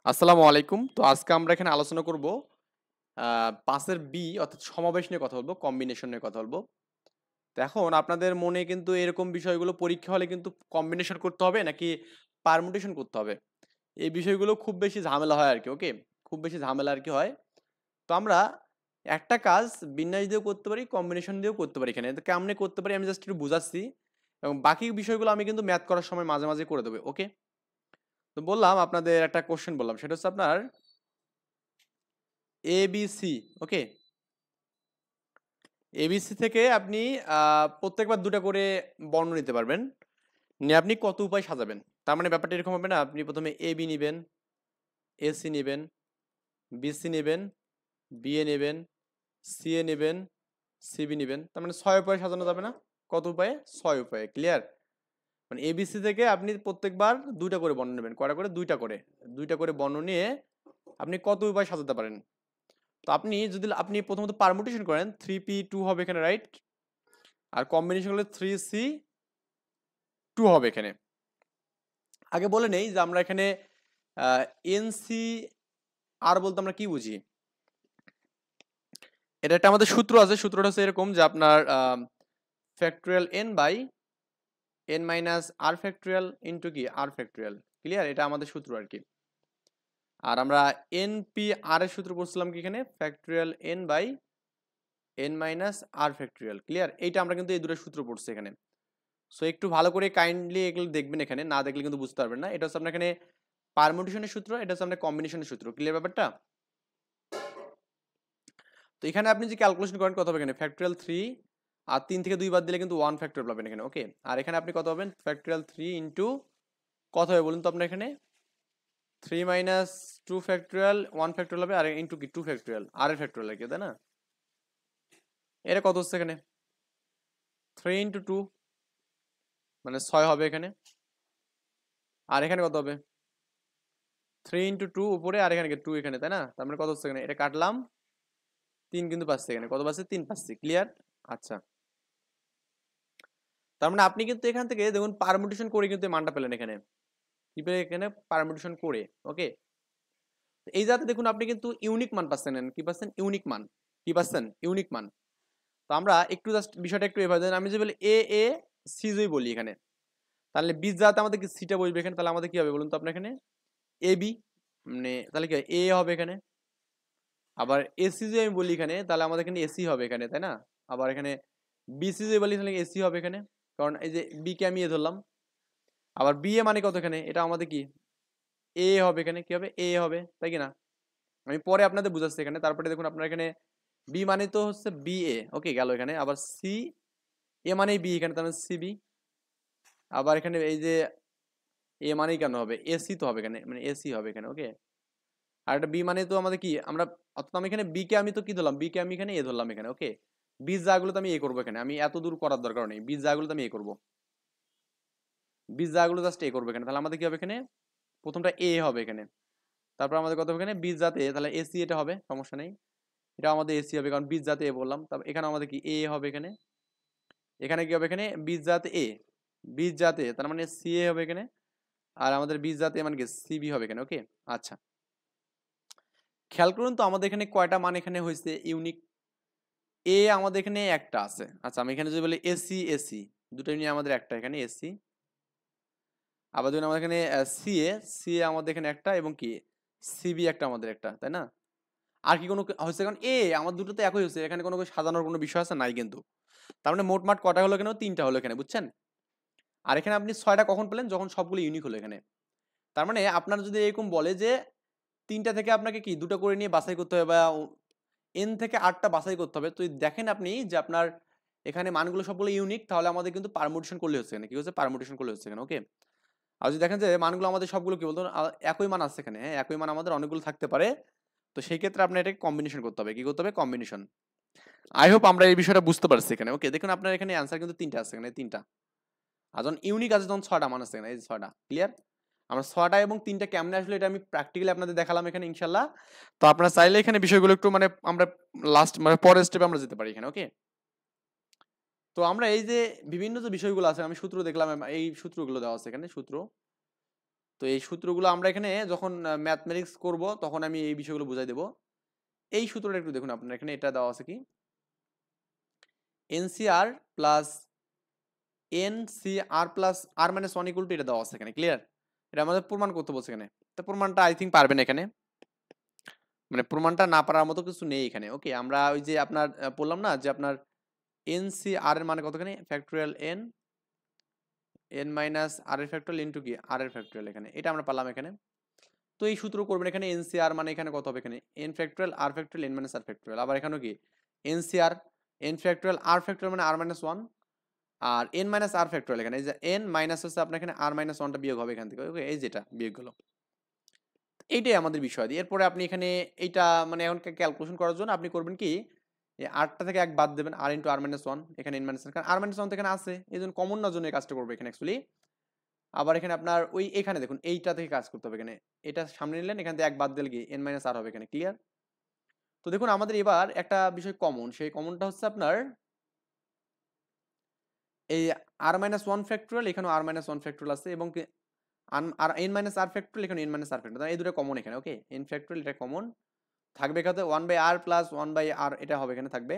আসসালামু আলাইকুম। তো আজকে আমরা এখানে আলোচনা করব ৫ এর বি অর্থাৎ সমাবেশ নিয়ে কথা বলবো, কম্বিনেশন নিয়ে কথা বলবো। তো এখন আপনাদের মনে কিন্তু এরকম বিষয়গুলো পরীক্ষা হলে কিন্তু কম্বিনেশন করতে হবে নাকি পারমুটেশন করতে হবে? এই বিষয়গুলো খুব বেশি ঝামেলা হয় আরকি, ওকে? খুব বেশি ঝামেলা আরকি হয়। তো আমরা একটা কাজ বিন্যাস দিয়েও করতে পারি, কম্বিনেশন দিয়েও করতে পারি এখানে। তো কেমনে করতে পারি আমি জাস্ট একটু বুঝাচ্ছি এবং বাকি বিষয়গুলো আমি কিন্তু ম্যাথ করার সময় মাঝে, মাঝে করে দেব, ওকে? তো বললাম আপনাদের একটা কোয়েশ্চেন বললাম সেটা হচ্ছে আপনার এবিসি, ওকে? এবিসি থেকে আপনি প্রত্যেকবার ২ টা করে বর্ণ নিতে পারবেন। নিয়ে আপনি কত উপায় সাজাবেন। তার মানে ব্যাপারটা এরকম হবে না, আপনি ১ম এ এবি নিবেন, এসি নিবেন, বিসি নিবেন, বিএ নিবেন, সিএ নিবেন, সিবি নিবেন। তার মানে ৬ উপায়ে সাজানো যাবে না? কত উপায়ে? ৬ উপায়ে। ক্লিয়ার? মানে এবিসি থেকে আপনি প্রত্যেকবার ২ টা করে বর্ণ নেবেন। কয়টা করে? ২ টা করে। ২ টা করে বর্ণ নিয়ে আপনি কত উপায়ে সাজাতে পারেন। তো আপনি যদি আপনি প্রথমত পারমুটেশন করেন 3p2 হবে এখানে, রাইট? আর কম্বিনেশন হলে 3c2 হবে এখানে। আগে বলে নেই যে আমরা এখানে এনসি আর বলতে আমরা কি বুঝি। এটা একটা আমাদের সূত্র আছে, সূত্রটা হচ্ছে এরকম যে আপনার factorial n by n minus r factorial into কি আর ফ্যাক্টরিয়াল। ক্লিয়ার? এটা আমাদের সূত্র আর কি। আর আমরা এন পি আর এর সূত্র পড়ছিলাম কি এখানে factorial n by n minus r factorial. Clear? এইটা আমরা কিন্তু এই দুটো সূত্র পড়ছি এখানে। সো একটু ভালো করে কাইন্ডলি এগুলো দেখবেন, এখানে না দেখলে কিন্তু বুঝতে পারবেন না। এটা হচ্ছে আপনার এখানে পারমুটেশনের সূত্র, এটা হচ্ছে আপনার কম্বিনেশনের সূত্র। ক্লিয়ার ব্যাপারটা? তো এখানে আপনি যে ক্যালকুলেশন করেন কত হবে এখানে ফ্যাক্টরিয়াল 3 আর 3 থেকে 2 বাদ দিলে কিন্তু 1 ফ্যাক্টরিয়াল পাবেন এখানে, ওকে? আর এখানে আপনি কত পাবেন ফ্যাক্টরিয়াল 3 ইনটু কত হবে বলুন তো আপনার এখানে 3 মাইনাস 2 ফ্যাক্টরিয়াল 1 ফ্যাক্টরিয়াল হবে আর ইনটু কি 2 ফ্যাক্টরিয়াল আর এর ফ্যাক্টরিয়াল আর কি, তাই না? এটা কত হচ্ছে এখানে 3 ইনটু 2 মানে 6 হবে এখানে। আর এখানে কত হবে 3 ইনটু 2 উপরে আর এখানে 2 এখানে, তাই না? তার মানে কত হচ্ছে এখানে এটা কাটলাম 3 কিন্তু পাচ্ছে এখানে, কত পাচ্ছে 3 পাচ্ছে। ক্লিয়ার? আচ্ছা, তার মানে আপনি কিন্তু এখান থেকে দেখুন পারমুটেশন করে কিন্তু এই মানটা পেলেন এখানে, কি পেলেন এখানে পারমুটেশন করে, ওকে? এই জায়গাতে দেখুন আপনি কিন্তু ইউনিক মান পাচ্ছেন, কি পাচ্ছেন ইউনিক মান, কি পাচ্ছেন ইউনিক মান। তো আমরা একটু জাস্ট বিষয়টা একটু এভাবে দেন, আমি যে বলি এ এ সি যদি বলি এখানে, তাহলে বি জাতে আমাদের কি সিটা বসবে এখানে, তাহলে আমাদের কি হবে বলুন তো আপনার এখানে এ বি, মানে তাহলে কি এ হবে এখানে। আবার এসি যদি আমি বলি এখানে তাহলে আমাদের এখানে এসি হবে এখানে, তাই না? আবার এখানে বিসি যদি বলি তাহলে এসি হবে এখানে, কারণ এই যে বি কে আমি এ ধরলাম। আবার বি এ মানে কত এখানে, এটা আমাদের কি এ হবে এখানে, কি হবে এ হবে, তাই কি না? আমি পরে আপনাদের বুঝাচ্ছি এখানে। তারপরে দেখুন আপনার এখানে বি মানে তো হচ্ছে বি এ, ওকে গেল এখানে। আবার সি এ মানে বি এখানে, তার মানে সিবি। আবার এখানে এই যে এ মানেই কেন হবে এসি তো হবে এখানে, মানে এসি হবে এখানে, ওকে? আর একটা বি মানে তো আমাদের কি আমরা, অর্থাৎ আমি এখানে বি কে আমি তো কি ধরলাম বি কে আমি এখানে এ ধরলাম এখানে, ওকে? বীজ জাগুলো তো আমি এ করবো এখানে, আমি এত দূর করার দরকার নেই, বীজ জাগুলো তো আমি এ করবো, বীজ জাগুলো জাস্ট এ করবো এখানে। তাহলে আমাদের কি হবে এখানে প্রথমটা এ হবে এখানে, তারপর আমাদের কত হবে এখানে বীজ জাতে এ, তাহলে এসি এটা হবে, সমস্যা নেই। এটা আমাদের এসি হবে কারণ বীজ জাতে এ বললাম। তারপর এখানে আমাদের কি এ হবে এখানে, এখানে কি হবে এখানে বীজ জাতে এ, বীজ জাতে তার মানে সি এ হবে এখানে। আর আমাদের বীজ জাতে মানে কি সিবি হবে এখানে, ওকে? আচ্ছা, খেয়াল করুন তো আমাদের এখানে কয়টা মান এখানে হয়েছে ইউনিক। এ আমাদের এখানে একটা আছে। আচ্ছা, আমি এখানে যদি বলি এসি এসি দুটো নিয়ে আমাদের একটা এখানে এসি। আবার যদি আমাদের এখানে সিএ সিএ আমাদের এখানে একটা এবং কি সিবি একটা আমাদের একটা, তাই না? আর কি কোনো হয়েছে, কারণ এ আমার দুটো তো একই হয়েছে, এখানে কোনো সাজানোর কোনো বিষয় আছে নাই কিন্তু। তার মানে মোটমাট কটা হলো এখানে 3টা হলো এখানে, বুঝছেন? আর এখানে আপনি 6টা কখন পেলেন যখন সবগুলো ইউনিক হলো এখানে। তার মানে আপনার যদি এরকম বলে যে 3টা থেকে আপনাকে কি দুটো করে নিয়ে বাছাই করতে হবে বা এন থেকে 8টা বাছাই করতে হবে, তো দেখেন আপনি যে আপনার এখানে মানগুলো সবগুলো ইউনিক, তাহলে আমাদের কিন্তু পারমুটেশন করলে হচ্ছে এখানে, কি হচ্ছে পারমুটেশন করলে হচ্ছে এখানে, ওকে? আর যদি দেখেন যে মানগুলো আমাদের সবগুলো কি বলতো একই মান আছে এখানে, হ্যাঁ একই মান আমাদের অনেকগুলো থাকতে পারে, তো সেই ক্ষেত্রে আপনার এটাকে কম্বিনেশন করতে হবে, কি করতে হবে কম্বিনেশন। আই হোপ আমরা এই বিষয়টা বুঝতে পারছি এখানে, ওকে? দেখুন আপনার এখানে অ্যান্সার কিন্তু 3টা আছে এখানে, 3টা। আর যখন ইউনিক আছে তখন 6টা মান আছে এখানে, এই 6টা। ক্লিয়ার? আমরা 6টা এবং 3টা কেমনে আসলে এটা আমি প্র্যাকটিক্যালি আপনাদের দেখালাম এখানে ইনশাল্লাহ। তো আপনারা চাইলে এখানে বিষয়গুলো একটু মানে আমরা লাস্ট মানে পরের স্টেপে আমরা যেতে পারি এখানে, ওকে? তো আমরা এই যে বিভিন্ন যে বিষয়গুলো আছে আমি সূত্র দেখলাম, এই সূত্রগুলো দেওয়া আছে এখানে সূত্র। তো এই সূত্রগুলো আমরা এখানে যখন ম্যাথমেটিক্স করব তখন আমি এই বিষয়গুলো বুঝাই দেব। এই সূত্রটা একটু দেখুন, আপনার এখানে এটা দেওয়া আছে কি, nCr plus nCr plus r minus one equal to, এটা দেওয়া আছে এখানে, ক্লিয়ার? এটা আমাদের প্রমাণ করতে বলছে এখানে। তো প্রমাণটা আই থিঙ্ক পারবেন এখানে, মানে প্রমাণটা না পারার মতো কিছু নেই এখানে। ওকে, আমরা ওই যে আপনার বললাম না যে আপনার এনসিআর এর মানে কতখানি, ফ্যাক্টোরিয়াল এন এন মাইনাস আর এর ফ্যাক্টোরিয়াল ইনটু কি আর এর ফ্যাক্টোরিয়াল, এখানে এটা আমরা পারলাম এখানে। তো এই সূত্র করবেন এখানে, এনসিআর মানে এখানে কত হবে, এখানে N factorial r factorial N minus r factorial, আবার এখানেও কি NCR N factorial r factorial মানে আর মাইনাস ওয়ান, আর এন মাইনাস আর ফ্যাক্টোরিয়াল, এখানে এই যে এন মাইনাস হচ্ছে আপনার এখানে আর মাইনাস ওয়ানটা বিয়োগ হবে এখান থেকে। ওকে, এই যেটা বিয়োগ হলো, এইটাই আমাদের বিষয়। এরপরে আপনি এখানে এইটা মানে এখন ক্যালকুলেশন করার জন্য আপনি করবেন কি, এই আরটা থেকে এক বাদ দেবেন, আর ইন্টু আর মাইনাস ওয়ান, এখানে এন মাইনাস ওয়ান, কারণ আর মাইনাস ওয়ান তো এখানে আছে, এই জন্য কমন না জন্য এই কাজটা করবো এখানে অ্যাকচুয়ালি। আবার এখানে আপনার ওই এখানে দেখুন এইটা থেকে কাজ করতে হবে, এখানে এটা সামনে নিলেন, এখান থেকে এক বাদ দিলে কি এন মাইনাস আর হবে এখানে, ক্লিয়ার? তো দেখুন আমাদের এবার একটা বিষয় কমন, সেই কমনটা হচ্ছে আপনার এই আর মাইনাস ওয়ান ফ্যাক্টোরিয়াল, এখানেও আর মাইনাস ওয়ান ফ্যাক্টোরিয়াল আছে, এবং আর এন মাইনাস আর ফ্যাক্টোরিয়াল, এখানে এন মাইনাস আর ফ্যাক্টোরিয়াল, এই দুটো কমন এখানে। ওকে, এন ফ্যাক্টোরিয়াল এটা কমন থাকবে, এখানে one by r plus one by r এটা হবে এখানে থাকবে।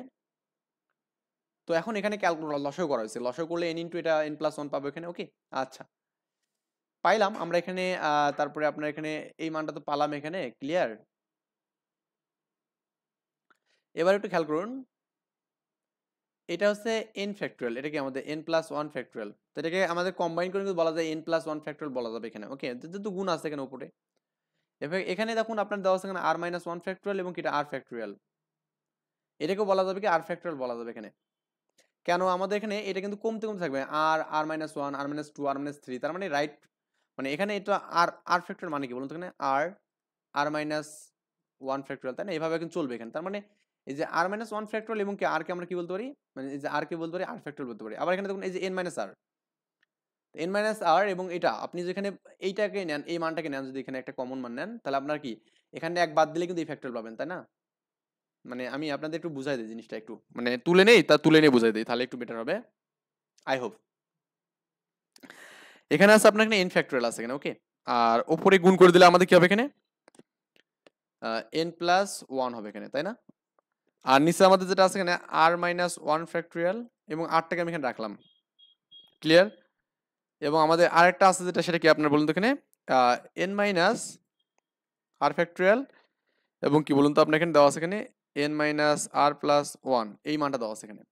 তো এখন এখানে ক্যালকুলেট লসাগু করা হয়েছে, লসাগু করলে এন ইন্টু এটা এন প্লাস ওয়ান পাবো এখানে। ওকে, আচ্ছা পাইলাম আমরা এখানে। তারপরে আপনার এখানে এই মানটা তো পালাম এখানে, ক্লিয়ার? এবার একটু খেয়াল করুন, এটা হচ্ছে এন ফ্যাক্টোরিয়াল, এটা কি আমাদের এন প্লাস ওয়ান ফ্যাক্টোরিয়াল, তো এটাকে আমাদের কম্বাইন করে কিন্তু বলা যায় এন প্লাস ওয়ান ফ্যাক্টোরিয়াল বলা যাবে এখানে। ওকে, যেহেতু গুণ আছে এখানে উপরে, এবার এখানে দেখুন আপনার দেওয়া আছে এখানে আর মাইনাস ওয়ান ফ্যাক্টোরিয়াল এবং এটা আর ফ্যাক্টোরিয়াল, এটাকেও বলা যাবে কি আর ফ্যাক্টোরিয়াল বলা যাবে এখানে। কেন, আমাদের এখানে এটা কিন্তু কমতে কমতে থাকবে, আর আর মাইনাস ওয়ান, আর মাইনাস টু, আর মাইনাস থ্রি, তার মানে রাইট, মানে এখানে এটা আর আর ফ্যাক্টোরিয়াল মানে কি বলুন তো, এখানে আর আর মাইনাস ওয়ান ফ্যাক্টোরিয়াল, তাই না? এইভাবে কিন্তু চলবে এখানে। তার মানে এই যে আর মাইনাস ওয়ান ফ্যাক্টোরিয়াল এবং কি আর কে আমরা কি বলতে পারি, মানে এই যে আর কে বলতে পারি আর ফ্যাক্টোরিয়াল বলতে পারি। আবার এখানে দেখুন এই যে এন মাইনাস আর, এন মাইনাস আর এবং এটা আপনি যেখানে এইটাকে নেন, এই মানটাকে নেন, যদি এখানে একটা কমন মান নেন, তাহলে আপনার কি এখানে এক বাদ দিলে কিন্তু এই ফ্যাক্টোরিয়াল পাবেন, তাই না? মানে আমি আপনাদের একটু বুঝাই দিই জিনিসটা, একটু মানে তুলে নেই, তা তুলে নিয়ে বুঝাই দিই, তাহলে একটু বেটার হবে, আই হোপ। এখানে আছে আপনার এখানে এন ফ্যাক্টোরিয়াল আছে এখানে। ওকে, আর উপরে গুণ করে দিলে আমাদের কি হবে এখানে, এন প্লাস ওয়ান হবে এখানে, তাই না? আর নিচে আমাদের যেটা আছে এখানে আর মাইনাস ওয়ান ফ্যাক্টোরিয়াল, এবং আরটাকে আমি এখানে রাখলাম, ক্লিয়ার? এবং আমাদের আরেকটা আছে যেটা, সেটা কি আপনার বলুন তো, এখানে এন মাইনাস আর ফ্যাক্টোরিয়াল, এবং কি বলুন তো আপনার এখানে দেওয়া আছে এখানে এন মাইনাস আর প্লাস ওয়ান, এই মানটা দেওয়া আছে এখানে।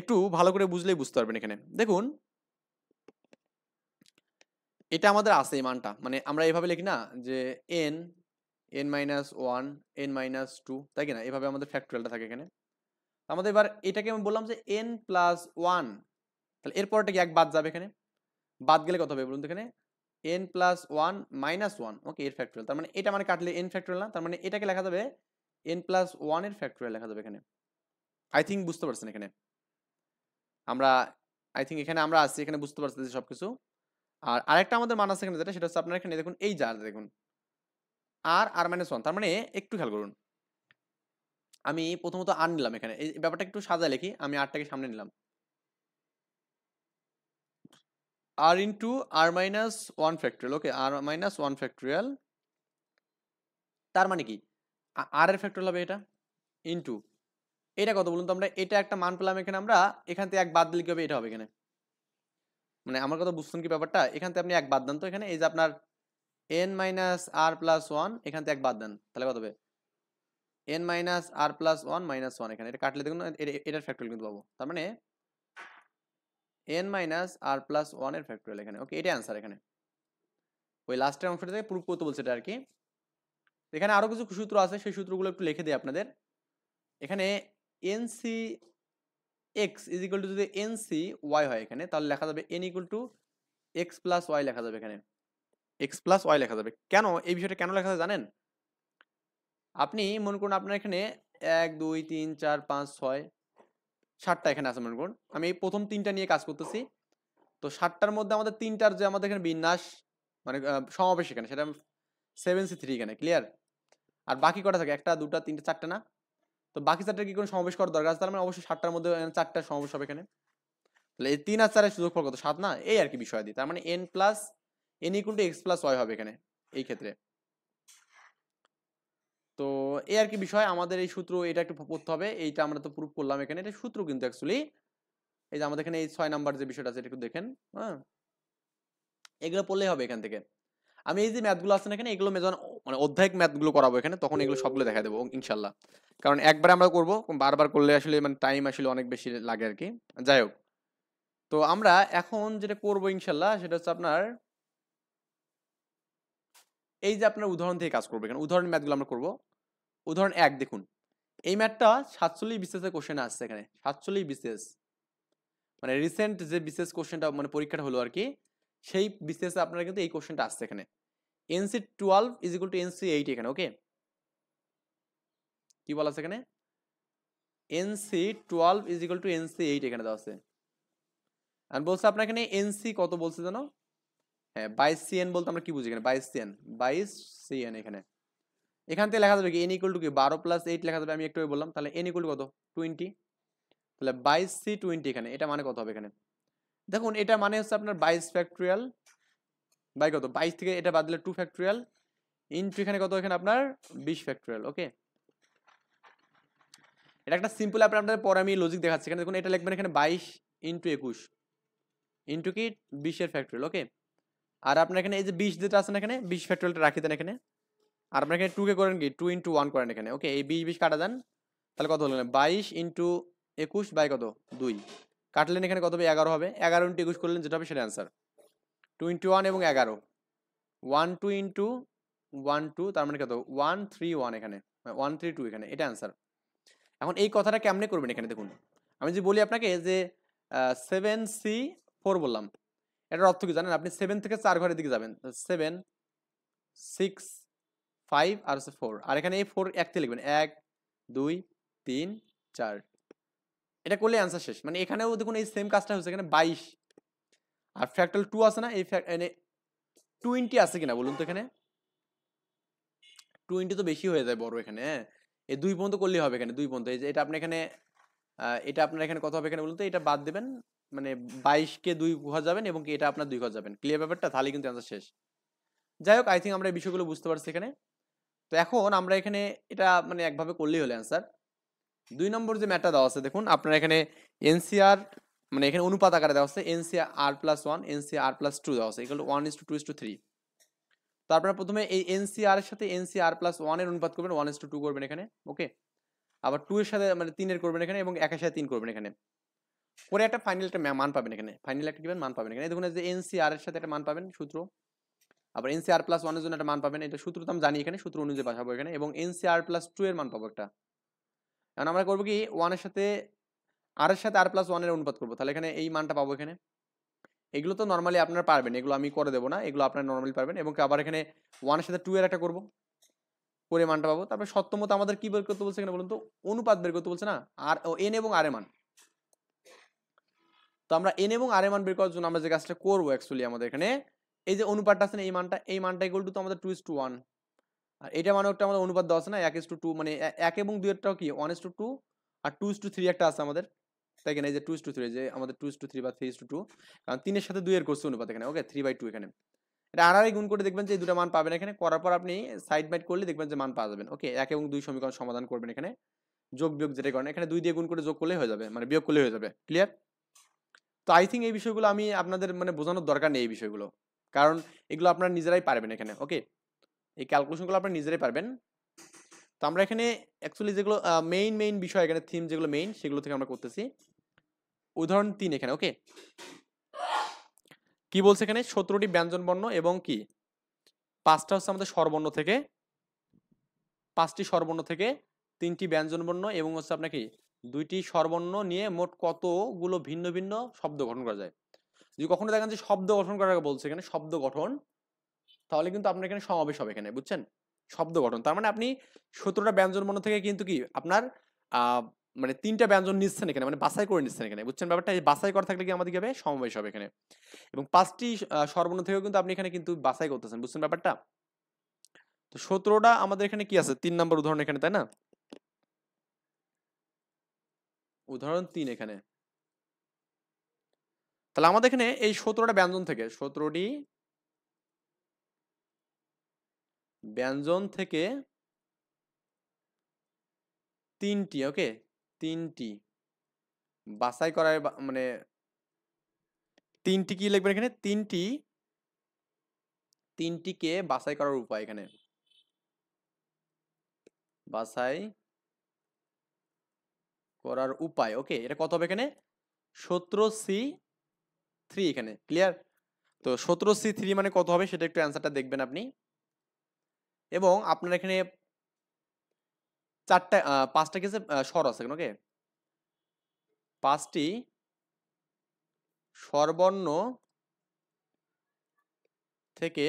একটু ভালো করে বুঝলেই বুঝতে পারবেন এখানে। দেখুন এটা আমাদের আছে এই মানটা, মানে আমরা এইভাবে লিখি না যে n n minus one n minus two, তাই কি না? এভাবে আমাদের ফ্যাক্টোরিয়ালটা থাকে এখানে। আমাদের এবার এটাকে আমি বললাম যে এন প্লাস ওয়ান, তাহলে এরপরটা কি এক বাদ যাবে এখানে, বাদ গেলে কত হবে বলুন তো, এখানে n plus one minus one. Okay, এর ফ্যাক্টোরিয়াল, তার মানে এটা মানে কাটলে এন ফ্যাক্টোরিয়াল না, তার মানে এটাকে লেখা যাবে এন প্লাস ওয়ান এর ফ্যাক্টোরিয়াল লেখা যাবে এখানে। আই থিঙ্ক বুঝতে পারছেন এখানে আমরা, আই থিঙ্ক এখানে আমরা আছি, এখানে বুঝতে পারছি সবকিছু। আর আরেকটা আমাদের মান আছে এখানে যেটা, সেটা হচ্ছে আপনার এখানে দেখুন এই যার দেখুন আর আর মাইনাস ওয়ান, তার মানে একটু খেয়াল করুন, আমি প্রথমত আর নিলাম এখানে, এই ব্যাপারটা একটু সাজায় লিখি, আমি আরটাকে সামনে নিলাম, আর into r minus one factorial. ওকে, আর মাইনাস ওয়ান ফ্যাক্টোরিয়াল, তার মানে কি আর এর ফ্যাক্টোরিয়াল হবে এটা, ইন্টু এটা কত বলুন তো, আমরা এটা একটা মান পেলাম এখানে, আমরা এখান থেকে এক বাদ দিলে কি হবে, এটা হবে এখানে। মানে আমার কথা বুঝছেন কি ব্যাপারটা? এখান থেকে আপনি এক বাদ দেন তো, এখানে এই যে আপনার এন মাইনাস আর প্লাস ওয়ান, এখান থেকে এক বাদ দেন, তাহলে কত হবে এন মাইনাস আর প্লাস ওয়ান মাইনাস ওয়ান, এখানে এটা কাটলে দেখুন এটার ফ্যাক্টোরিয়াল কিন্তু পাবো, তার মানে এন মাইনাস আর প্লাস ওয়ান এর ফ্যাক্টোরিয়াল এখানে। ওকে, এটাই আনসার এখানে, ওই লাস্টের অংশটা থেকে প্রুফ করতে বলছে এটা আর কি। এখানে আরো কিছু সূত্র আছে, সেই সূত্রগুলো একটু লিখে দিই আপনাদের। এখানে nC x is equal to, যদি এনসি ওয়াই হয় এখানে, তাহলে লেখা যাবে n equal to x plus y লেখা যাবে এখানে, এক্স প্লাস ওয়াই লেখা যাবে। কেন এই বিষয়টা কেন লেখা যায় জানেন? আপনি মনে করুন আপনার এখানে এক দুই তিন চার পাঁচ ছয় সাতটা এখানে আছে, মনে করুন আমি এই প্রথম তিনটা নিয়ে কাজ করতেছি, তো সাতটার মধ্যে আমাদের তিনটার যে আমাদের এখানে বিন্যাস মানে সমাবেশ এখানে, সেটা 7C3 এখানে, ক্লিয়ার? আর বাকি কটা থাকে একটা দুটা তিনটা চারটা না, তো বাকি চারটা কি কোনো সমাবেশ করার দরকার আছে? তার মানে অবশ্যই সাতটার মধ্যে চারটা সমাবেশ হবে এখানে, তাহলে এই তিন আর চারের সুযোগফল কত, সাত না? এই আর কি বিষয় দিই, তার মানে n plus n equal to x plus y হবে এখানে এই ক্ষেত্রে। তো এই আর কি বিষয়, আমাদের এই সূত্র এটা একটু পড়তে হবে, এইটা আমরা তো প্রুফ করলাম এখানে, এটা সূত্র কিন্তু অ্যাকচুয়ালি এই যে আমাদের এখানে এই 6 নাম্বার যে বিষয়টা আছে এটা একটু দেখেন। হ্যাঁ, এগুলো পড়লেই হবে এখান থেকে। আমি এই যে ম্যাথগুলো আছে না এখানে, এগুলো মানে অধ্যায়িক ম্যাথগুলো করাবো এখানে, তখন এগুলো সবগুলো দেখা দেবো ইনশাল্লাহ। কারণ একবার আমরা করব, বারবার করলে আসলে মানে টাইম আসলে অনেক বেশি লাগে আর কি। যাই হোক, তো আমরা এখন যেটা করব ইনশাল্লাহ সেটা হচ্ছে আপনার এই যে আপনার উদাহরণ থেকে কাজ করবো এখানে, উদাহরণ ম্যাথগুলো আমরা করবো। উদাহরণ 1 দেখুন, এই ম্যাথটা 47 বিসিএস এর কোশ্চেন আসছে এখানে, 47 বিসিএস মানে রিসেন্ট যে বিসিএস কোশ্চেনটা মানে পরীক্ষাটা হলো আর কি, সেই বিসিএস এ আপনারা কিন্তু এই কোশ্চেনটা আসছে এখানে। NC12 is equal two NC8 এখানে, ওকে। কি বলা আছে এখানে? NC12 is equal two NC8 এখানে দেওয়া আছে। আর বলছে আপনার এখানে NC কত বলছে জানো? হ্যাঁ 22 CN বলতে আমরা কি বুঝি এখানে? 22 CN, 22 CN এখানে। এখান থেকে লেখা যাবে কি n ইকুয়াল টু কি 12 প্লাস 8 লেখা যাবে, আমি একটু বললাম। তাহলে n ইকুয়াল টু কত? 20। তাহলে 22C20 এখানে, এটা মানে কত হবে এখানে? দেখুন এটা মানে হচ্ছে আপনার 22 ফ্যাক্টরিয়াল বাই কত, 22 থেকে এটা বাদ দিলে 2 ফ্যাক্টরিয়াল ইনটু এখানে কত, এখানে আপনার 20 ফ্যাক্টরিয়াল, ওকে। এটা একটা সিম্পল আপনাদের পরে আমি লজিক দেখাচ্ছি এখানে। দেখুন এটা লিখবেন এখানে 22 ইনটু 21 ইনটু কি 20 এর ফ্যাক্টরিয়াল, ওকে। আর আপনার এখানে এই যে 20 যেটা আছে না এখানে, 20 ফ্যাক্টরিয়ালটা রাখি দেন এখানে। আর আপনার এখানে 2 কে করেন কি 2 ইনটু 1 করেন এখানে, ওকে। এই 20 20 কাটা দেন, তাহলে কত হলো? 22 ইনটু 21 বাই কত 2 কাটলেন, এখানে কত হবে? 11 হবে। 11 ইনটু 21 করলেন যেটা হবে সেটা অ্যান্সার। 2 ইনটু 1 এবং 11, 1 2 ইনটু 1 2, তার মানে কত 1 3 1 এখানে, 1 3 2 এখানে, এটা অ্যান্সার। এখন এই কথাটা কেমনে করবেন এখানে দেখুন, আমি যে বলি আপনাকে যে 7C4 বললাম, এটার অর্থ কি জানেন? আপনি 7 থেকে 4 ঘরের দিকে যাবেন, 7 6 5 আর হচ্ছে 4, আর এখানে এই 4 একতে লিখবেন 1 2 3 4, এটা করলে অ্যান্সার শেষ। মানে এখানেও দেখুন এই সেম কাজটা হচ্ছে, এখানে 22 আর ফ্যাক্টরাল 2 আছে না, এই 20 আছে কিনা বলুন তো এখানে? 20 তো বেশি হয়ে যায় বড় এখানে, হ্যাঁ। এই 2 পর্যন্ত করলেই হবে এখানে, 2 পর্যন্ত। এই যে এটা আপনি এখানে এটা আপনার এখানে কত হবে এখানে বলুন তো? এটা বাদ দেবেন, মানে 22 কে 2 ঘর যাবেন এবং কি এটা আপনার 2 ঘর যাবেন। ক্লিয়ার ব্যাপারটা? তাহলে কিন্তু অ্যান্সার শেষ। যাই হোক, আই থিঙ্ক আমরা এই বিষয়গুলো বুঝতে পারছি এখানে। তো এখন আমরা এখানে এটা মানে একভাবে করলেই হলো অ্যান্সার। 2 নম্বর যে ম্যাটটা দেওয়া আছে দেখুন, আপনার এখানে এনসিআর মানে এখানে অনুপাত আকারে দেওয়া আছে, NCR+1 NCR+2 দেওয়া আছে ইকুয়াল টু 1:2:3। তো আপনারা প্রথমে এই NCR এর সাথে NCR+1 এর অনুপাত করবেন, 1:2 করবেন এখানে, ওকে। আবার 2 এর সাথে মানে 3 এর করবেন এখানে, এবং 1 এর সাথে 3 করবেন এখানে, করে একটা ফাইনাল একটা মান পাবেন এখানে। ফাইনাল একটা কি মান পাবেন এখানে, দেখুন যে NCR এর সাথে একটা মান পাবেন সূত্র, আবার NCR+1 এর জন্য একটা মান পাবেন, এটা সূত্র তো আমি জানি এখানে, সূত্র অনুযায়ী বসাবো এখানে, এবং NCR+2 এর মান পাবো একটা। এখন আমরা করবো কি 1 এর সাথে আর এর সাথে R+1 এর অনুপাত করবো, তাহলে এখানে এই মানটা পাবো এখানে। এগুলো তো নর্মালি আপনারা পারবেন, এগুলো আমি করে দেবো না, এগুলো আপনারা নর্মালি পারবেন। এবং আবার এখানে 1 এর সাথে 2 এর একটা করবো, করে মানটা পাবো। তারপর সত্যমত আমাদের কি বের করতে বলছে এখানে বলুন তো? অনুপাত বের করতে বলছে না, আর n এবং r এর মান। তো আমরা n এবং r এর মান বের করার জন্য আমরা যে কাজটা করবো অ্যাকচুয়ালি, আমাদের এখানে এই যে অনুপাতটা আছে না, এই মানটা ইকুয়াল টু তো আমাদের 2:1, আর এটা মানে একটা আমাদের অনুপাত দেওয়া আছে না 1:2, মানে 1 এবং 2 এরটাও কি 1:2 আর 2:3 একটা আছে আমাদের, তাই কিনা? এই যে 2:3, যে আমাদের 2:3 বা 3:2, কারণ 3 এর সাথে 2 এর করছে অনুপাত এখানে, ওকে। 3/2 এখানে, এটা আর গুণ করে দেখবেন যে এই দুটো মান পাবেন এখানে। করার পর আপনি সাইড বাইট করলে দেখবেন যে মান পাওয়া যাবেন, ওকে। 1 এবং 2 সমীকরণ সমাধান করবেন এখানে, যোগ বিয়োগ যেটা করেন এখানে 2 দিয়ে গুণ করে যোগ করলেই হয়ে যাবে, মানে বিয়োগ করলেই হয়ে যাবে। ক্লিয়ার? তো আই থিঙ্ক এই বিষয়গুলো আমি আপনাদের মানে বোঝানোর দরকার নেই এই বিষয়গুলো, কারণ এগুলো আপনারা নিজেরাই পারবেন এখানে, ওকে। এই ক্যালকুলেশনগুলো আপনারা নিজেরাই পারবেন। তো আমরা এখানে অ্যাকচুয়ালি যেগুলো মেইন বিষয় এখানে, থিম যেগুলো মেইন, সেগুলো থেকে আমরা করতেছি। উদাহরণ 3 এখানে, ওকে। কি বলছে এখানে? 17টি ব্যঞ্জন বর্ণ এবং কি 5টা হচ্ছে আমাদের স্বরবর্ণ থেকে, 5টি স্বরবর্ণ থেকে 3টি ব্যঞ্জন বর্ণ এবং হচ্ছে আপনার কি 2টি স্বরবর্ণ নিয়ে মোট কতগুলো ভিন্ন ভিন্ন শব্দ গঠন করা যায়। যদি কখনো দেখেন যে শব্দ গঠন করার বলছে এখানে, শব্দ গঠন, তাহলে কিন্তু আপনার এখানে সমাবেশ হবে এখানে, বুঝছেন? শব্দ গঠন তার মানে আপনি 17টা ব্যঞ্জন বর্ণ থেকে কিন্তু কি আপনার মানে 3টা ব্যঞ্জন নিচ্ছেন এখানে, মানে বাছাই করে নিচ্ছেন এখানে, বুঝছেন ব্যাপারটা? এই বাছাই করা থাকলে কি আমাদের কি হবে? সমাবেশ হবে এখানে। এবং 5টি স্বরবর্ণ থেকেও কিন্তু আপনি এখানে কিন্তু বাছাই করতেছেন, বুঝছেন ব্যাপারটা? তো 17টা আমাদের এখানে কি আছে? 3 নম্বর উদাহরণ এখানে, তাই না? উদাহরণ 3 এখানে, তাহলে আমাদের এখানে এই 17টা ব্যঞ্জন থেকে 17টি ব্যঞ্জন থেকে তিনটি, ওকে, তিনটি বাছাই করার মানে তিনটি কি লিখবেন এখানে, তিনটিকে বাছাই করার উপায়, এখানে বাছাই করার উপায়, ওকে। এটা কত হবে এখানে, 17C3, এখানে ক্লিয়ার। তো 17C3 মানে কত হবে সেটা একটু অ্যান্সারটা দেখবেন আপনি। এবং আপনার এখানে পাঁচটা কেসে স্বর আছে, ওকে, 5টি স্বরবর্ণ থেকে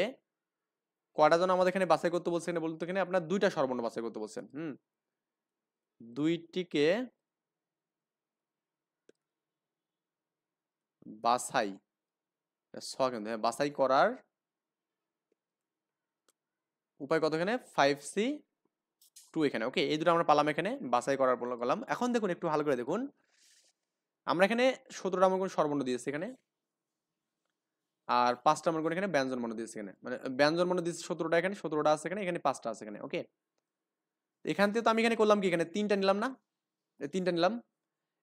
কয়টা জন আমাদের এখানে বাছাই করতে বলছেন, বলতে এখানে আপনার 2টা স্বরবর্ণ বাছাই করতে বলছেন। 2টিকে বাছাই কিন্তু হ্যাঁ, বাছাই করার উপায় কত এখানে, 5C2, এখানে ওকে। এই দুটো আমরা পালাম এখানে বাছাই করার বললাম। এখন দেখুন একটু ভালো করে দেখুন, আমরা এখানে 17টা মনে স্বরবর্ণ দিয়েছি এখানে, আর 5টা মনে এখানে ব্যঞ্জন বর্ণ দিয়েছি এখানে, মানে ব্যঞ্জন বর্ণ দিয়েছি 17টা, এখানে 17টা আছে, এখানে 5টা আছে এখানে, ওকে। এখান থেকে তো আমি এখানে করলাম কি, এখানে 3টা নিলাম না, 3টা নিলাম,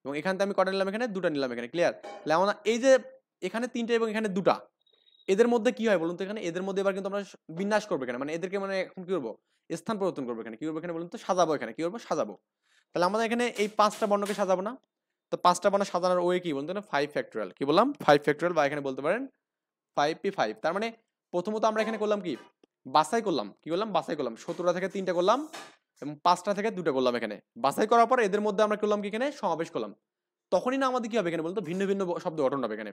এবং এখান থেকে আমি কটা নিলাম, এখানে 2টা নিলাম এখানে, ক্লিয়ার। আমরা এই যে এখানে 3টা এবং এখানে 2টা, এদের মধ্যে কি হয় বলুন তো, এখানে এদের মধ্যে এবার কিন্তু আমরা বিন্যাস করবো এখানে, মানে এদেরকে মানে এখন কি করবো, স্থান পরিবর্তন করবো এখানে, কি করবো এখানে বলুন তো, সাজাবো এখানে, কি করবো, সাজাবো। তাহলে আমাদের এখানে এই 5টা বর্ণকে সাজাবো না, তো 5টা বর্ণ সাজানোর ওয়ে কি বলতে, 5 ফ্যাক্টরিয়াল, কি বললাম, 5 ফ্যাক্টরিয়াল, বা এখানে বলতে পারেন 5p5। তার মানে প্রথমত আমরা এখানে করলাম কি, বাছাই করলাম, কি করলাম, বাছাই করলাম, 17টা থেকে 3টা করলাম এবং 5টা থেকে 2টা করলাম এখানে। বাছাই করার পর এদের মধ্যে আমরা করলাম কি, এখানে সমাবেশ করলাম। তখনই না আমাদের কি হবে এখানে বলতো, ভিন্ন ভিন্ন শব্দ গঠন হবে এখানে।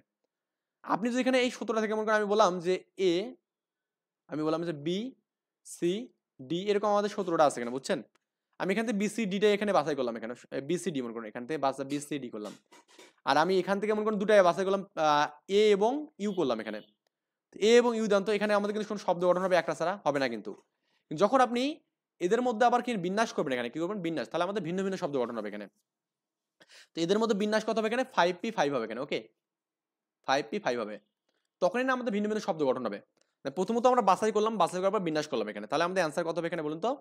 আপনি যদি এখানে এই 17টা থেকে মনে করেন আমি বললাম যে এ, আমি বললাম যে বি, সি, ডি, এরকম আমাদের 17টা আছে এখানে, বুঝছেন। আমি এখান থেকে BCD এখানে বাছাই করলাম, এখানে BCD মনে করেন, এখান থেকে BCD করলাম। আর আমি এখান থেকে মনে করেন দুটাই বাছাই করলাম, এ এবং ইউ করলাম এখানে। এ এবং ইউ দান, তো এখানে আমাদের কিন্তু কোনো শব্দ গঠন হবে একটা ছাড়া হবে না কিন্তু। যখন আপনি এদের মধ্যে আবার কি বিন্যাস করবেন, এখানে কি করবেন, বিন্যাস, তাহলে আমাদের ভিন্ন ভিন্ন শব্দ গঠন হবে এখানে। তো এদের মধ্যে বিন্যাস কত হবে এখানে, 5p5 হবে এখানে, ওকে, 5p5 হবে। তখনই না আমাদের ভিন্ন ভিন্ন শব্দ গঠন হবে। প্রথমত আমরা বাছাই করলাম, বাছাই করার পর বিন্যাস করলাম এখানে, তাহলে আমাদের অ্যান্সার কত হবে এখানে বলুন তো।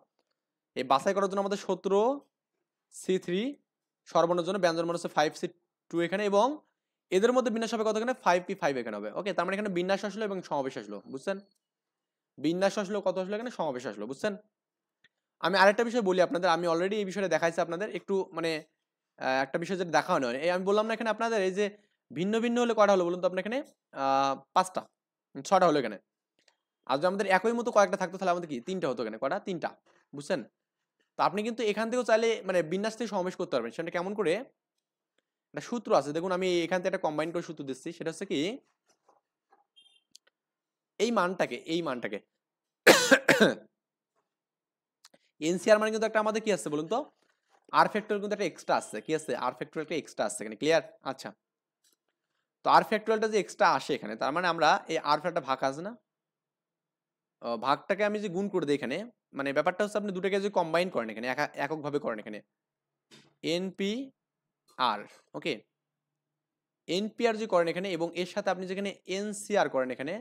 এই বাছাই করার জন্য আমাদের 17C3, সর্বর্ণের জন্য ব্যঞ্জন বর্ণ হচ্ছে 5C2 এখানে, এবং এদের মধ্যে বিন্যাস হবে কত এখানে, 5p5 এখানে হবে, ওকে। তার মানে এখানে বিন্যাস আসলো এবং সমাবেশ আসলো, বুঝছেন। বিন্যাস আসলো, কত আসলো এখানে, সমাবেশ আসলো, বুঝছেন। আমি আরেকটা বিষয় বলি আপনাদের, আমি অলরেডি এই বিষয়টা দেখাইছি আপনাদের, একটু মানে একটা বিষয় যেটা দেখা হয়, এই আমি বললাম না এখানে আপনাদের, এই যে ভিন্ন ভিন্ন হলে কয়টা হলো বলুন তো আপনার এখানে, 5টা, 6টা হলো এখানে। আর যদি আমাদের একই মতো কয়েকটা থাকতো তাহলে আমাদের কি 3টা হতো এখানে, কয়টা, 3টা, বুঝছেন। তো আপনি কিন্তু এখান থেকেও চাইলে মানে বিন্যাস থেকে সমাবেশ করতে পারবেন, সেটা কেমন করে, একটা সূত্র আছে দেখুন, আমি এখান থেকে একটা কম্বাইন করে সূত্র দিচ্ছি, সেটা হচ্ছে কি, এই মানটাকে এনসিআর মানে কিন্তু একটা আমাদের কি আছে বলুন তো, আর ফ্যাক্টরিয়াল কিন্তু একটা এক্সট্রা আছে, কি আছে, আর ফ্যাক্টরিয়াল একটা এক্সট্রা আছে এখানে, ক্লিয়ার। আচ্ছা, তো আর ফ্যাক্টরিয়ালটা যে এক্সট্রা আসে এখানে, তার মানে আমরা এই আর ফ্যাক্টরটা ভাগ আছে না, ভাগটাকে আমি যে গুণ করে দিই এখানে, মানে ব্যাপারটা হচ্ছে আপনি দুটোকে যদি কম্বাইন করেন এখানে, এককভাবে করেন এখানে, এনপি আর, ওকে, এনপিআর যে করেন এখানে, এবং এর সাথে আপনি যেখানে এনসিআর করেন এখানে,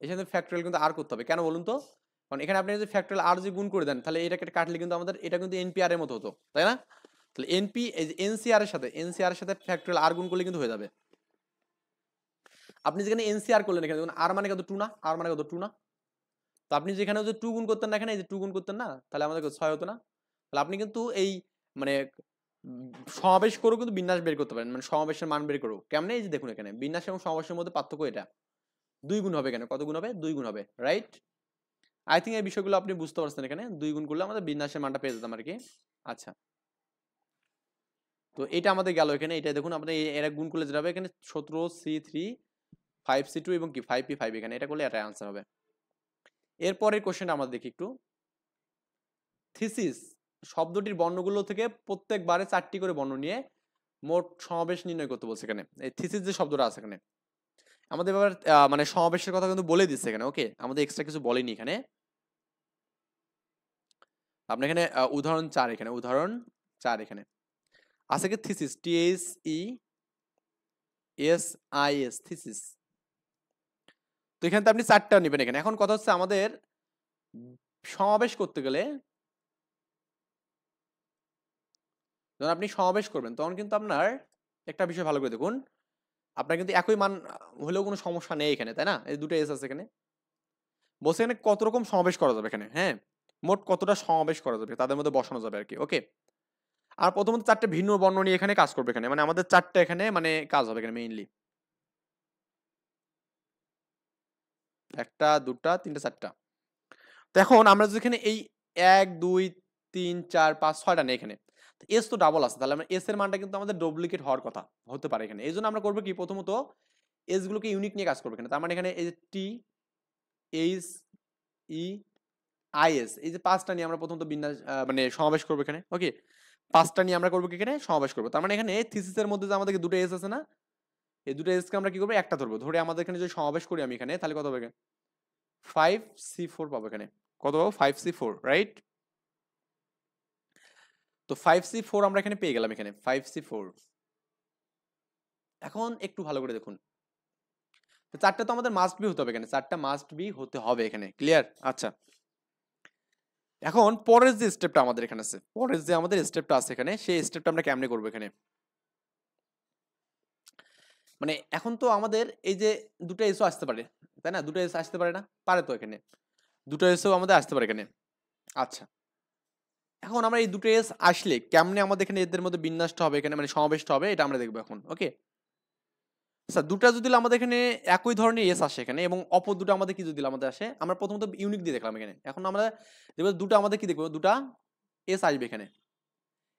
এর সাথে ফ্যাক্টরিয়াল কিন্তু আর করতে হবে, কেন বলুন তো, কারণ এখানে আপনি যদি ফ্যাক্টরিয়াল আর যে গুণ করে দেন, তাহলে এটাকে কাটলে কিন্তু আমাদের এটা কিন্তু এনপিআর এর মতো হতো, তাই না। তাহলে এনসিআর এর সাথে ফ্যাক্টরিয়াল আর গুণ করলে কিন্তু হয়ে যাবে। আপনি যেখানে এনসিআর করলেন এখানে দেখুন, আর মানে কত 2 না, আর মানে কত 2 না, তো আপনি যেখানে যে 2 গুণ করতেন না, এখানে এই যে 2 গুণ করতেন না, তাহলে আমাদের 6 হতো না। তাহলে আপনি কিন্তু এই মানে সমাবেশ করেও কিন্তু বিন্যাস বের করতে পারেন, মানে সমাবেশের মান বের করো কেমনে, এই যে দেখুন এখানে বিন্যাস এবং সমাবেশের মধ্যে পার্থক্য এটা, 2 গুণ হবে, কেন কত গুণ হবে, 2 গুণ হবে, রাইট। আই থিঙ্ক এই বিষয়গুলো আপনি বুঝতে পারছেন, এখানে 2 গুণ করলে আমাদের বিন্যাসের মানটা পেয়ে যেতাম আর কি। আচ্ছা, তো এটা আমাদের গেল এখানে, এটা দেখুন আমাদের এরা গুণ করলে যেটা হবে এখানে 17C3 5C2 এবং কি 5p5, এখানে এটা করলে এটা আনসার হবে। এরপরের কোশ্চেনটা আমরা দেখি একটু, থিসিস শব্দটির বর্ণগুলো থেকে প্রত্যেকবারে 4টি করে বর্ণ নিয়ে মোট সমাবেশ নির্ণয় করতে বলছে এখানে। এই থিসিস যে শব্দটা আছে এখানে, আমাদের এবার মানে সমাবেশের কথা কিন্তু বলে দিচ্ছে এখানে, ওকে, আমাদের এক্সট্রা কিছু বলেনি এখানে। আপনি এখানে উদাহরণ 4, এখানে উদাহরণ 4 এখানে আছে কি, থিসিস, THESIS, থিসিস। তো এখানে তো আপনি 4টা নেবেন এখানে। এখন কথা হচ্ছে আমাদের সমাবেশ করতে গেলে যখন আপনি সমাবেশ করবেন তখন কিন্তু আপনার একটা বিষয় ভালো করে দেখুন, আপনার কিন্তু একই মান হলেও কোনো সমস্যা নেই এখানে, তাই না? এই দুটো এস আছে এখানে, বলছে এখানে কত রকম সমাবেশ করা যাবে এখানে, হ্যাঁ, মোট কতটা সমাবেশ করা যাবে তাদের মধ্যে বসানো যাবে আর কি। ওকে, আর প্রথমত চারটে ভিন্ন বর্ণ নিয়ে এখানে কাজ করবে এখানে, মানে আমাদের চারটে এখানে মানে কাজ হবে এখানে মেইনলি, একটা দুটা তিনটা চারটা। তো এখন আমরা যদি এখানে এই 1 2 3 4 5 6টা নেই এখানে, এস তো ডাবল আছে, তাহলে আমরা এস এর মানটা কিন্তু আমাদের ডুপ্লিকেট হওয়ার কথা হতে পারে এখানে। এই জন্য আমরা করবো কি, প্রথমত এস গুলোকে ইউনিক নিয়ে কাজ করবো এখানে। তার মানে এখানে এই যে T H E I S, এই যে পাঁচটা নিয়ে আমরা প্রথমত বিন্যাস মানে সমাবেশ করবো এখানে। ওকে, পাঁচটা নিয়ে আমরা করবো কি এখানে সমাবেশ করবো। তার মানে এখানে থিসিসের মধ্যে যে আমাদের দুটো এস আছে না, এই দুটো এস কে আমরা কি করবো, একটা ধরবো, ধরে আমাদের এখানে যদি সমাবেশ করি আমি এখানে, তাহলে কত হবে 5C4 পাবো এখানে। কত পাবো 5C4, রাইট? তো 5C4 আমরা এখানে পেয়ে গেলাম এখানে 5C4। এখন একটু ভালো করে দেখুন, তো চারটা তো আমাদের মাস্ট বি হতে হবে এখানে, চারটা মাস্ট বি হতে হবে এখানে, ক্লিয়ার? আচ্ছা, এখন পরের যে স্টেপটা আমাদের এখানে আছে, পরের যে আমাদের স্টেপটা আছে এখানে, সেই স্টেপটা আমরা কেমনে করবো এখানে, মানে এখন তো আমাদের এই যে দুটো এসও আসতে পারে, তাই না? দুটো এস আসতে পারে না, পারে তো এখানে, দুটো এসও আমাদের আসতে পারে এখানে। আচ্ছা, এখন আমরা এই দুটো এস আসলে কেমনে আমাদের এখানে এদের মধ্যে বিন্যাসটা হবে এখানে, মানে সমাবেশটা হবে, এটা আমরা দেখবো এখন। ওকে, আচ্ছা, দুটা যদি আমাদের এখানে একই ধরনের এস আসে এখানে, এবং অপর দুটো আমাদের কি যদি আমাদের আসে, আমরা প্রথমত ইউনিক দিয়ে দেখলাম এখানে। এখন আমরা দেখবো দুটো আমাদের কি দেখবো, দুটা এস আসবে এখানে,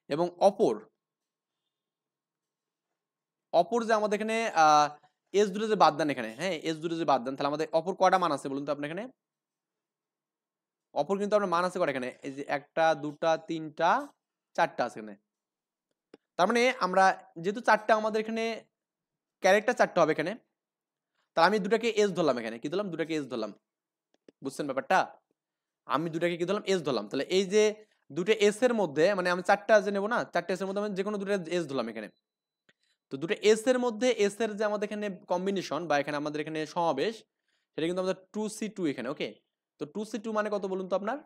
এবং অপর অপর যে আমাদের এখানে এস দুটো যে বাদ দেন এখানে, হ্যাঁ, এস দুটো যে বাদ দেন, তাহলে আমাদের অপর কয়টা মান আছে বলুন তো আপনি এখানে? অপর কিন্তু আপনার মান আছে কয়টা এখানে, এই যে একটা দুটা তিনটা চারটা আছে এখানে। তার মানে আমরা যেহেতু চারটা আমাদের এখানে ক্যারেক্টার চারটা হবে এখানে, তাহলে আমি দুটাকে এস ধরলাম এখানে, কি ধরলাম, দুটাকে এস ধরলাম, বুঝছেন ব্যাপারটা? আমি দুটাকে কি ধরলাম, এস ধরলাম। তাহলে এই যে দুটো এস এর মধ্যে, মানে আমি চারটা যে নেবো না, চারটা এস এর মধ্যে আমি যে কোনো দুটো এস ধরলাম এখানে। তো দুটো এস এর মধ্যে এস এর যে আমাদের এখানে কম্বিনেশন বা এখানে আমাদের এখানে সমাবেশ, সেটা কিন্তু আমাদের 2C2 এখানে। ওকে, তো 2C2 মানে কত বলুন তো আপনার,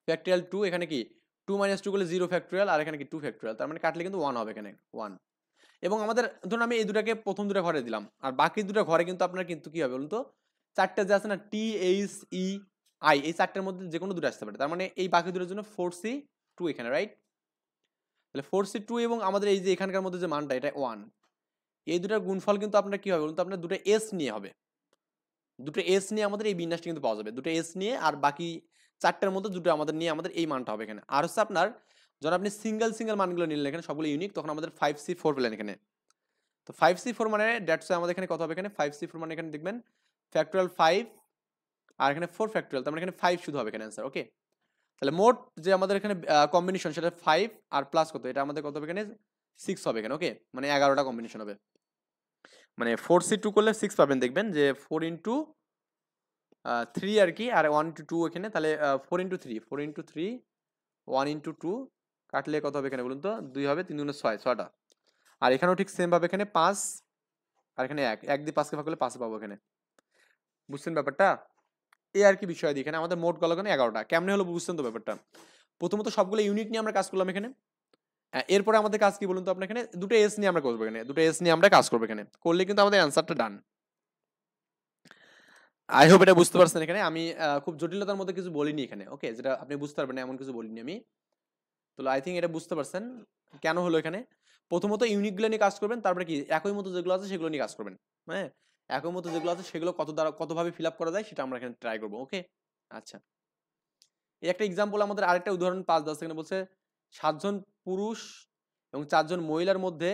ফ্যাক্টরিয়াল 2, এখানে কি 2 - 2 করলে 0 ফ্যাক্টরিয়াল, আর এখানে কি 2 ফ্যাক্টরিয়াল, তার মানে কাটলে কিন্তু 1 হবে এখানে 1। এবং আমাদের ধরুন আমি এই দুটাকে প্রথম দুটো ঘরে দিলাম, আর বাকি দুটো ঘরে কিন্তু আপনার কিন্তু কি হবে বলুন তো, চারটে যে আছে না, টি এইচ ই আই, এই চারটের মধ্যে যে কোনো দুটো আসতে পারে। তার মানে এই বাকি দুটোর জন্য 4C2 এখানে, রাইট? তাহলে 4C2 এবং আমাদের এই যে এখানকার মধ্যে যে মানটা, এটা 1, এই দুটার গুণফল কিন্তু আপনার কি হবে বলুন তো, আপনার দুটো এস নিয়ে হবে, দুটো এস নিয়ে আমাদের এই বিন্যাসটা কিন্তু পাওয়া যাবে, দুটো এস নিয়ে, আর বাকি চারটার মধ্যে দুটো আমাদের নিয়ে আমাদের এই মানটা হবে এখানে। আর হচ্ছে আপনার যখন আপনি সিঙ্গেল সিঙ্গেল মানগুলো নিলেন এখানে সবগুলো ইউনিক, তখন আমাদের 5C4 পেলেন এখানে। তো 5C4 মানে দ্যাটস আমাদের এখানে কত হবে এখানে, 5C4 মানে এখানে দেখবেন ফ্যাক্টরিয়াল 5, আর এখানে 4 ফ্যাক্টরিয়াল, তার মানে এখানে 5 শুধু হবে এখানে অ্যান্সার। ওকে, তাহলে মোট যে আমাদের এখানে কম্বিনেশন, সেটা 5 আর প্লাস কত, এটা আমাদের কত হবে এখানে 6 হবে এখানে। ওকে, মানে 11টা কম্বিনেশন হবে, মানে 4C2 করলে 6 পাবেন, দেখবেন যে 4 ইন্টু 3 আর কি, আর 1 ইন্টু 2 এখানে, তাহলে 4 ইন্টু 3, 4 ইন্টু 3, 1 ইন্টু 2 কাটলে কত হবে এখানে বলুন তো, 2 হবে, 3 দুগুণে 6, 6টা। আর এখানেও ঠিক সেম ভাবে এখানে 5, আর এখানে 1, 1 দিয়ে 5কে ভাগ করলে 5 পাবো এখানে, বুঝছেন ব্যাপারটা? এই আর কি বিষয় দিয়ে এখানে আমাদের মোট গেল এখানে 11টা। কেমনে হলো বুঝছেন তো ব্যাপারটা? প্রথমত সবগুলো ইউনিট নিয়ে আমরা কাজ করলাম এখানে। এরপরে আমাদের কাজ কি বলুন তো আপনার, এখানে দুটো এস নিয়ে আমরা করবো এখানে, দুটো এস নিয়ে আমরা কাজ করবো এখানে, করলে কিন্তু আমাদের অ্যান্সারটা ডান। আই হোপ এটা বুঝতে পারছেন। এখানে আমি খুব জটিলতার মধ্যে কিছু বলিনি এখানে। ওকে, যেটা আপনি বুঝতে পারবেন এমন কিছু বলিনি আমি। তো আই থিঙ্ক এটা বুঝতে পারছেন কেন হলো এখানে। প্রথমত ইউনিটগুলো নিয়ে কাজ করবেন, তারপরে কি একই মতো যেগুলো আছে সেগুলো নিয়ে কাজ করবেন। হ্যাঁ, একই মতো যেগুলো আছে সেগুলো কতভাবে ফিল আপ করা যায় সেটা আমরা এখানে ট্রাই করবো। ওকে, আচ্ছা, এই একটা এক্সাম্পল আমাদের আরেকটা উদাহরণ 5 এখানে বলছে 7জন পুরুষ এবং 4জন মহিলার মধ্যে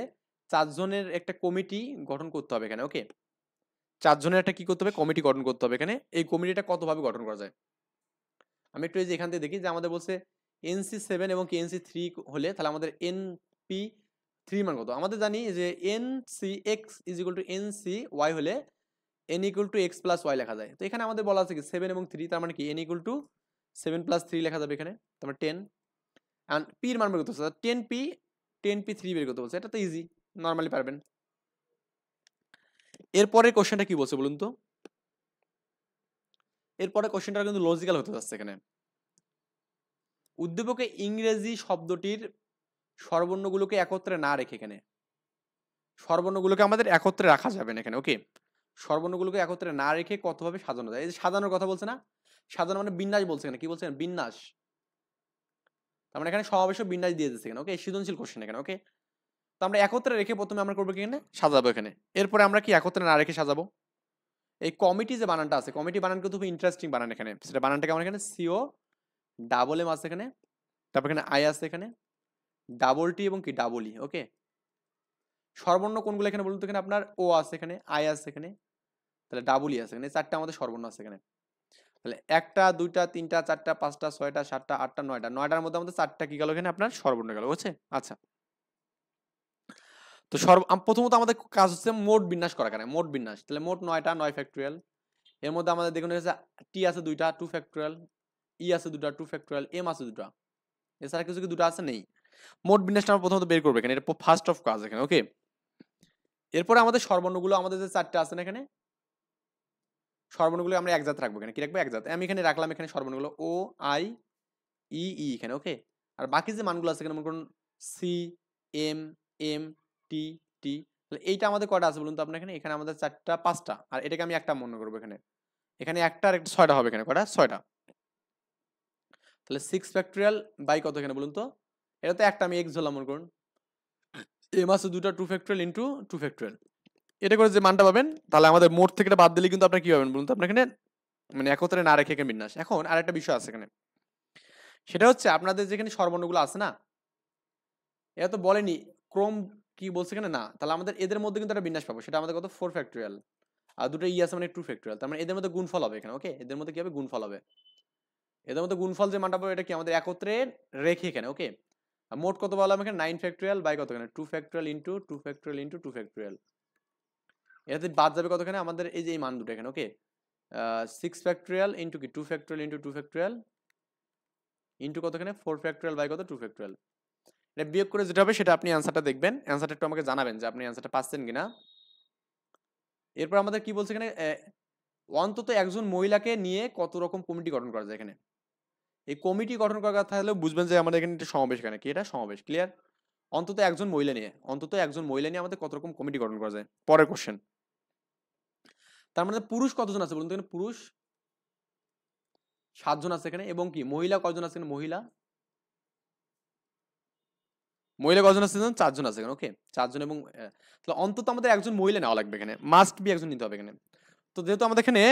4জনের একটা কমিটি গঠন করতে হবে এখানে। ওকে, 4জনের একটা কি করতে হবে, কমিটি গঠন করতে হবে এখানে। এই কমিটিটা কতভাবে গঠন করা যায়, আমি একটু এই যে এখান থেকে দেখি যে আমাদের বলছে NC7 এবং NC3 হলে তাহলে আমাদের NP3 মান কত। আমাদের জানি যে NCX is equal two NCY হলে N equal two X plus Y লেখা যায়। তো এখানে আমাদের বলা আছে কি 7 এবং 3, তার মানে কি N ইকুয়াল টু 7 প্লাস 3 লেখা যাবে এখানে, তারপর 10, এন্ড P এর মান বের করতে হচ্ছে 10P 3 বের করতে বলছে। এটা তো ইজি, নরমালি পারবেন। এরপরের কোশ্চেনটা কি বলছে বলুন তো, এরপরে কোশ্চেনটা কিন্তু লজিক্যাল হতে যাচ্ছে এখানে। উদ্দীপকে ইংরেজি শব্দটির স্বরবর্ণগুলোকে একত্রে না রেখে এখানে স্বরবর্ণগুলোকে আমাদের একত্রে রাখা যাবে না এখানে। ওকে, স্বরবর্ণগুলোকে একত্রে না রেখে কতভাবে সাজানো যায়। এই যে সাজানোর কথা বলছে না, সাজানো মানে বিন্যাস বলছে এখানে। কি বলছে বিন্যাস, তার মানে এখানে সমাবেশ বিন্যাস দিয়ে দিচ্ছে এখানে। ওকে, সৃজনশীল কোশ্চেন এখানে। ওকে, তো আমরা একত্রে রেখে প্রথমে আমরা করবো কি এখানে সাজাবো এখানে। এরপরে আমরা কি একত্রে না রেখে সাজাবো, এই কমিটি যে বানানটা আছে, কমিটি বানান কিন্তু খুব ইন্টারেস্টিং বানান এখানে। সেটা বানানটা কেমন এখানে, সিও ডাবল এম আছে এখানে, তারপর এখানে আই আছে এখানে, ডাবল টি এবং কি ডাবল ই। ওকে, স্বরবর্ণ কোনগুলো এখানে বলুন তো, এখানে আপনার ও আছে এখানে, আই আছে এখানে, তাহলে ডাবল ই আছে এখানে, চারটা আমাদের স্বরবর্ণ আছে এখানে। তাহলে একটা দুইটা তিনটা চারটা পাঁচটা ছয়টা সাতটা আটটা নয়টা, নয়টার মধ্যে আমাদের চারটা কি গেল এখানে আপনার স্বরবর্ণ গেল। বুঝছে? আচ্ছা, তো প্রথমত আমাদের কাজ হচ্ছে মোট বিন্যাস করা। কেন মোট বিন্যাস, তাহলে মোট 9টা 9 ফ্যাক্টরিয়াল। এর মধ্যে আমাদের দেখুন হচ্ছে টি আছে দুইটা 2 ফ্যাক্টরিয়াল, ই আছে দুটা 2 ফ্যাক্টরিয়াল, এম আছে দুটা, এছাড়া কিছু কি দুটো আছে নেই। মোট বিন্যাসটা আমরা প্রথমত বের করবো এখানে, এটা ফার্স্ট অফ কাজ এখানে। ওকে, এরপরে আমাদের স্বরবর্ণগুলো আমাদের যে চারটা আছে না এখানে, স্বরবর্ণগুলো আমরা একজাত রাখবো এখানে। কি রাখবো? একজাত। আমি এখানে রাখলাম এখানে স্বরবর্ণগুলো ও আই ই ই এখানে। ওকে, আর বাকি যে মানগুলো আছে এখানে মনে করুন সি এম এম টি টি, তাহলে এইটা আমাদের কয়টা আছে বলুন তো আপনার এখানে? এখানে আমাদের চারটা পাঁচটা, আর এটাকে আমি একটা মনে করবো এখানে। এখানে একটা আর একটা ছয়টা হবে এখানে। কয়টা? ছয়টা। তাহলে 6 ফ্যাক্টরিয়াল বাই কত এখানে বলুন তো? এটা তো একটা, আমি এক্স ধরলাম মনে করুন। এম আছে দুটা 2 ফ্যাক্টরিয়াল ইন্টু 2 ফ্যাক্টরিয়াল, এটা করে যে মানটা পাবেন, তাহলে আমাদের মোট থেকে বাদ দিলে কিন্তু আপনার কি পাবেন বলুন তো আপনার এখানে, মানে একত্রে না রেখে এখানে বিন্যাস। এখন আর একটা বিষয় আছে এখানে, সেটা হচ্ছে আপনাদের যেখানে স্বরবর্ণগুলো আছে না, এরা তো বলেনি ক্রম কি বলছে এখানে না, তাহলে আমাদের এদের মধ্যে কিন্তু একটা বিন্যাস পাবো। সেটা আমাদের কত? 4 ফ্যাক্টরিয়াল, আর দুটো ই আছে মানে 2 ফ্যাক্টরিয়াল। তার মানে এদের মধ্যে গুণফল হবে এখানে। ওকে, এদের মধ্যে কি হবে? গুণফল হবে। এদের মধ্যে গুণফল যে মানটা পাবো এটা কি আমাদের একত্রে রেখে এখানে। ওকে, মোট কত বললাম এখানে? 9 ফ্যাক্টরিয়াল বাই কত এখানে? 2 factorial into 2 factorial into 2 factorial. এটাতে বাদ যাবে কত এখানে আমাদের? এই যে এই মান দুটো এখানে। ওকে, 6 ফ্যাক্টরিয়াল ইন্টু কি 2 ফ্যাক্টরিয়াল ইন্টু 2 ফ্যাক্টরিয়াল ইন্টু কত এখানে? 4 ফ্যাক্টরিয়াল বাই কত? 2 ফ্যাক্টরিয়াল। এটা বিয়োগ করে যেটা হবে সেটা আপনি অ্যান্সারটা দেখবেন, অ্যান্সারটা একটু আমাকে জানাবেন যে আপনি অ্যান্সারটা পাচ্ছেন কিনা। এরপর আমাদের কি বলছে এখানে, অন্তত একজন মহিলাকে নিয়ে কত রকম কমিটি গঠন করা যায় এখানে। এই কমিটি গঠন করার কথা হলে বুঝবেন যে আমাদের এখানে একটা সমাবেশ। এখানে কি এটা? সমাবেশ। ক্লিয়ার? অন্তত একজন মহিলা নিয়ে, অন্তত একজন মহিলা নিয়ে আমাদের কত রকম কমিটি গঠন করা যায়। পরের কোশ্চেন, তার মানে পুরুষ কতজন আছে বলুন তো এখানে? পুরুষ 7 জন আছে এখানে, এবং কি মহিলা কয়জন আছে এখানে? মহিলা মহিলা কজন আছে? 4 জন আছে এখানে। ওকে, 4 জন, এবং তাহলে অন্তত আমাদের একজন মহিলা নেওয়া লাগবে এখানে, মাস্ট বি একজন নিতে হবে এখানে। তো যেহেতু আমাদের এখানে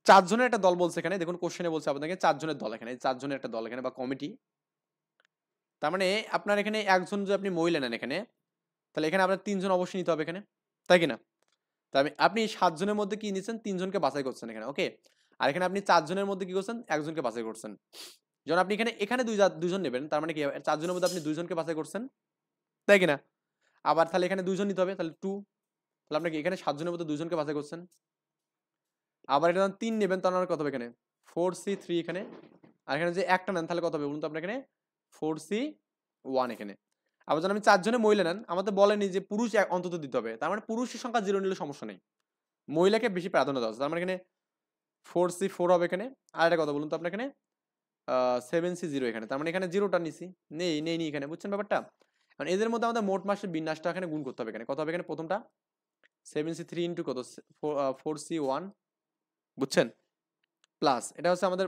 4 জনের একটা দল বলছে এখানে, দেখুন কোশ্চেনে বলছে আপনাদেরকে 4 জনের দল এখানে, 4 জনের একটা দল এখানে বা কমিটি। তার মানে আপনার এখানে একজন যদি আপনি মহিলা নেন এখানে, তাহলে এখানে আপনার 3 জন অবশ্যই নিতে হবে এখানে, তাই কিনা? তাহলে আপনি 7 জনের মধ্যে কি নিচ্ছেন? 3 জনকে বাছাই করছেন এখানে। ওকে, আর এখানে আপনি 4 জনের মধ্যে কি করছেন? একজনকে বাছাই করছেন। যখন আপনি এখানে এখানে দুইজন নেবেন, তার মানে কি 4 জনের মধ্যে আপনি 2 জনকে বাছাই করছেন, তাই কিনা? আবার তাহলে এখানে 2 জন নিতে হবে, তাহলে 2, তাহলে আপনি এখানে 7 জনের মধ্যে 2 জনকে বাছাই করছেন। আবার এটা 3 নেবেন, তার মানে কত হবে এখানে? 4C3 এখানে। আর এখানে যে একটা নেন তাহলে কত হবে বলুন তো আপনার এখানে? 4C1 এখানে। আবার যখন আমি 4 জনে মহিলা নেন, আমাদের বলেনি যে পুরুষ অন্তত দিতে হবে, তার মানে পুরুষের সংখ্যা 0 নিলে সমস্যা নেই, মহিলাকে বেশি প্রাধান্য দেওয়া আছে। তার মানে এখানে 4C4 হবে এখানে। আর এটা কত বলুন তো আপনার এখানে? 7C0 এখানে। তার মানে এখানে 0টা নিছি, নেই এখানে। বুঝছেন ব্যাপারটা? কারণ এদের মধ্যে আমাদের মোট মাসের বিন্যাসটা এখানে গুণ করতে হবে এখানে। কত হবে এখানে? প্রথমটা 7C3 ইন্টু কত? 4C1, বুঝছেন? প্লাস এটা হচ্ছে আমাদের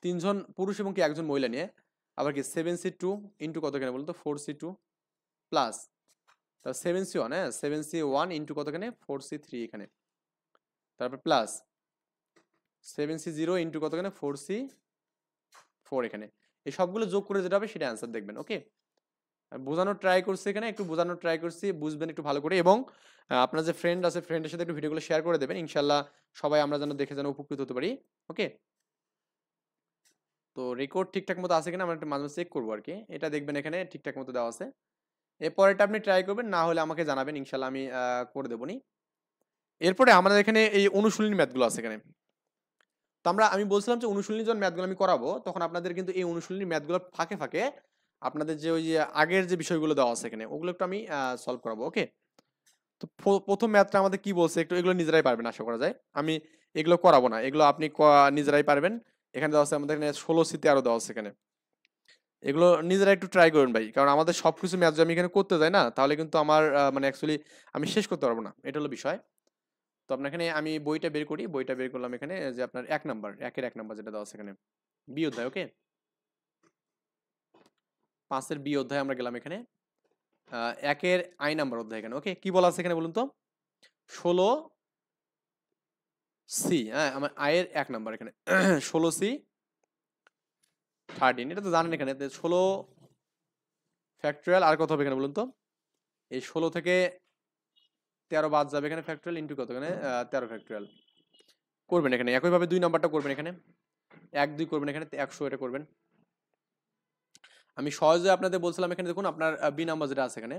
3 জন পুরুষ এবং কি একজন মহিলা নিয়ে, আবার কি 7C2 ইন্টু কত এখানে বলুন তো? 4C2 প্লাস 7C1, হ্যাঁ 7C1 ইন্টু কত এখানে? 4C3 এখানে, তারপর প্লাস 7C0 ইন্টু কত এখানে? 4C4 এখানে। এই সবগুলো যোগ করে যেটা হবে সেটা অ্যান্সার দেখবেন। ওকে, বোঝানোর ট্রাই করছি এখানে, একটু বোঝানোর ট্রাই করছি, বুঝবেন একটু ভালো করে, এবং আপনার যে ফ্রেন্ড আছে ফ্রেন্ডের সাথে একটু ভিডিওগুলো শেয়ার করে দেবেন। ইনশাল্লাহ সবাই আমরা যেন দেখে যেন উপকৃত হতে পারি। ওকে, তো রেকর্ড ঠিকঠাক মতো আছে কিনা আমরা একটু মাঝে মাঝে চেক করবো আর কি। এটা দেখবেন এখানে ঠিকঠাক মতো দেওয়া আছে। এরপরেটা আপনি ট্রাই করবেন, না হলে আমাকে জানাবেন, ইনশাল্লাহ আমি করে দেবো নি। এরপরে আমাদের এখানে এই অনুশীলনী ম্যাথগুলো আছে এখানে। তো আমি বলছিলাম যে অনুশীলনী যখন ম্যাথগুলো আমি করাবো, তখন আপনাদের কিন্তু এই অনুশীলনী ম্যাথগুলো ফাঁকে ফাঁকে আপনাদের যে ওই যে আগের যে বিষয়গুলো দেওয়া আছে এখানে, ওগুলো একটু আমি সলভ করাবো। ওকে, তো প্রথম ম্যাথটা আমাদের কি বলছে একটু, এগুলো নিজেরাই পারবেন আশা করা যায়। আমি এগুলো করাবো না, এগুলো আপনি নিজেরাই পারবেন। এখানে দেওয়া আছে আমাদের, এখানে 16C13 দেওয়া আছে এখানে। এগুলো নিজেরা একটু ট্রাই করুন ভাই, কারণ আমাদের সবকিছু ম্যাথ আমি এখানে করতে যাই না, তাহলে কিন্তু আমার মানে অ্যাকচুয়ালি আমি শেষ করতে পারবো না, এটা হলো বিষয়। তো আপনার এখানে আমি বইটা বের করি, বইটা বের করলাম এখানে, যে আপনার 1 নাম্বার, 1 যেটা দেওয়া আছে এখানে, বি অধ্যায়। ওকে, 5 বি অধ্যায় আমরা গেলাম এখানে, 1 নাম্বার অধ্যায় এখানে। ওকে, কি বলা আছে এখানে বলুন তো? 16C, হ্যাঁ, আমার এর 1 নাম্বার এখানে 16C13, এটা তো জানেন এখানে 16 ফ্যাক্টরিয়াল, আর কত হবে এখানে বলুন তো? এই 16 থেকে 13 বাদ যাবে এখানে, ফ্যাক্টরিয়াল ইন্টু কত এখানে, 13 ফ্যাক্টরিয়াল করবেন এখানে। একইভাবে 2 নাম্বারটা করবেন এখানে, 1 2 করবেন এখানে, 100 এটা করবেন। আমি সহজে আপনাদের বলছিলাম এখানে, দেখুন আপনার বি নাম্বার যেটা আছে এখানে,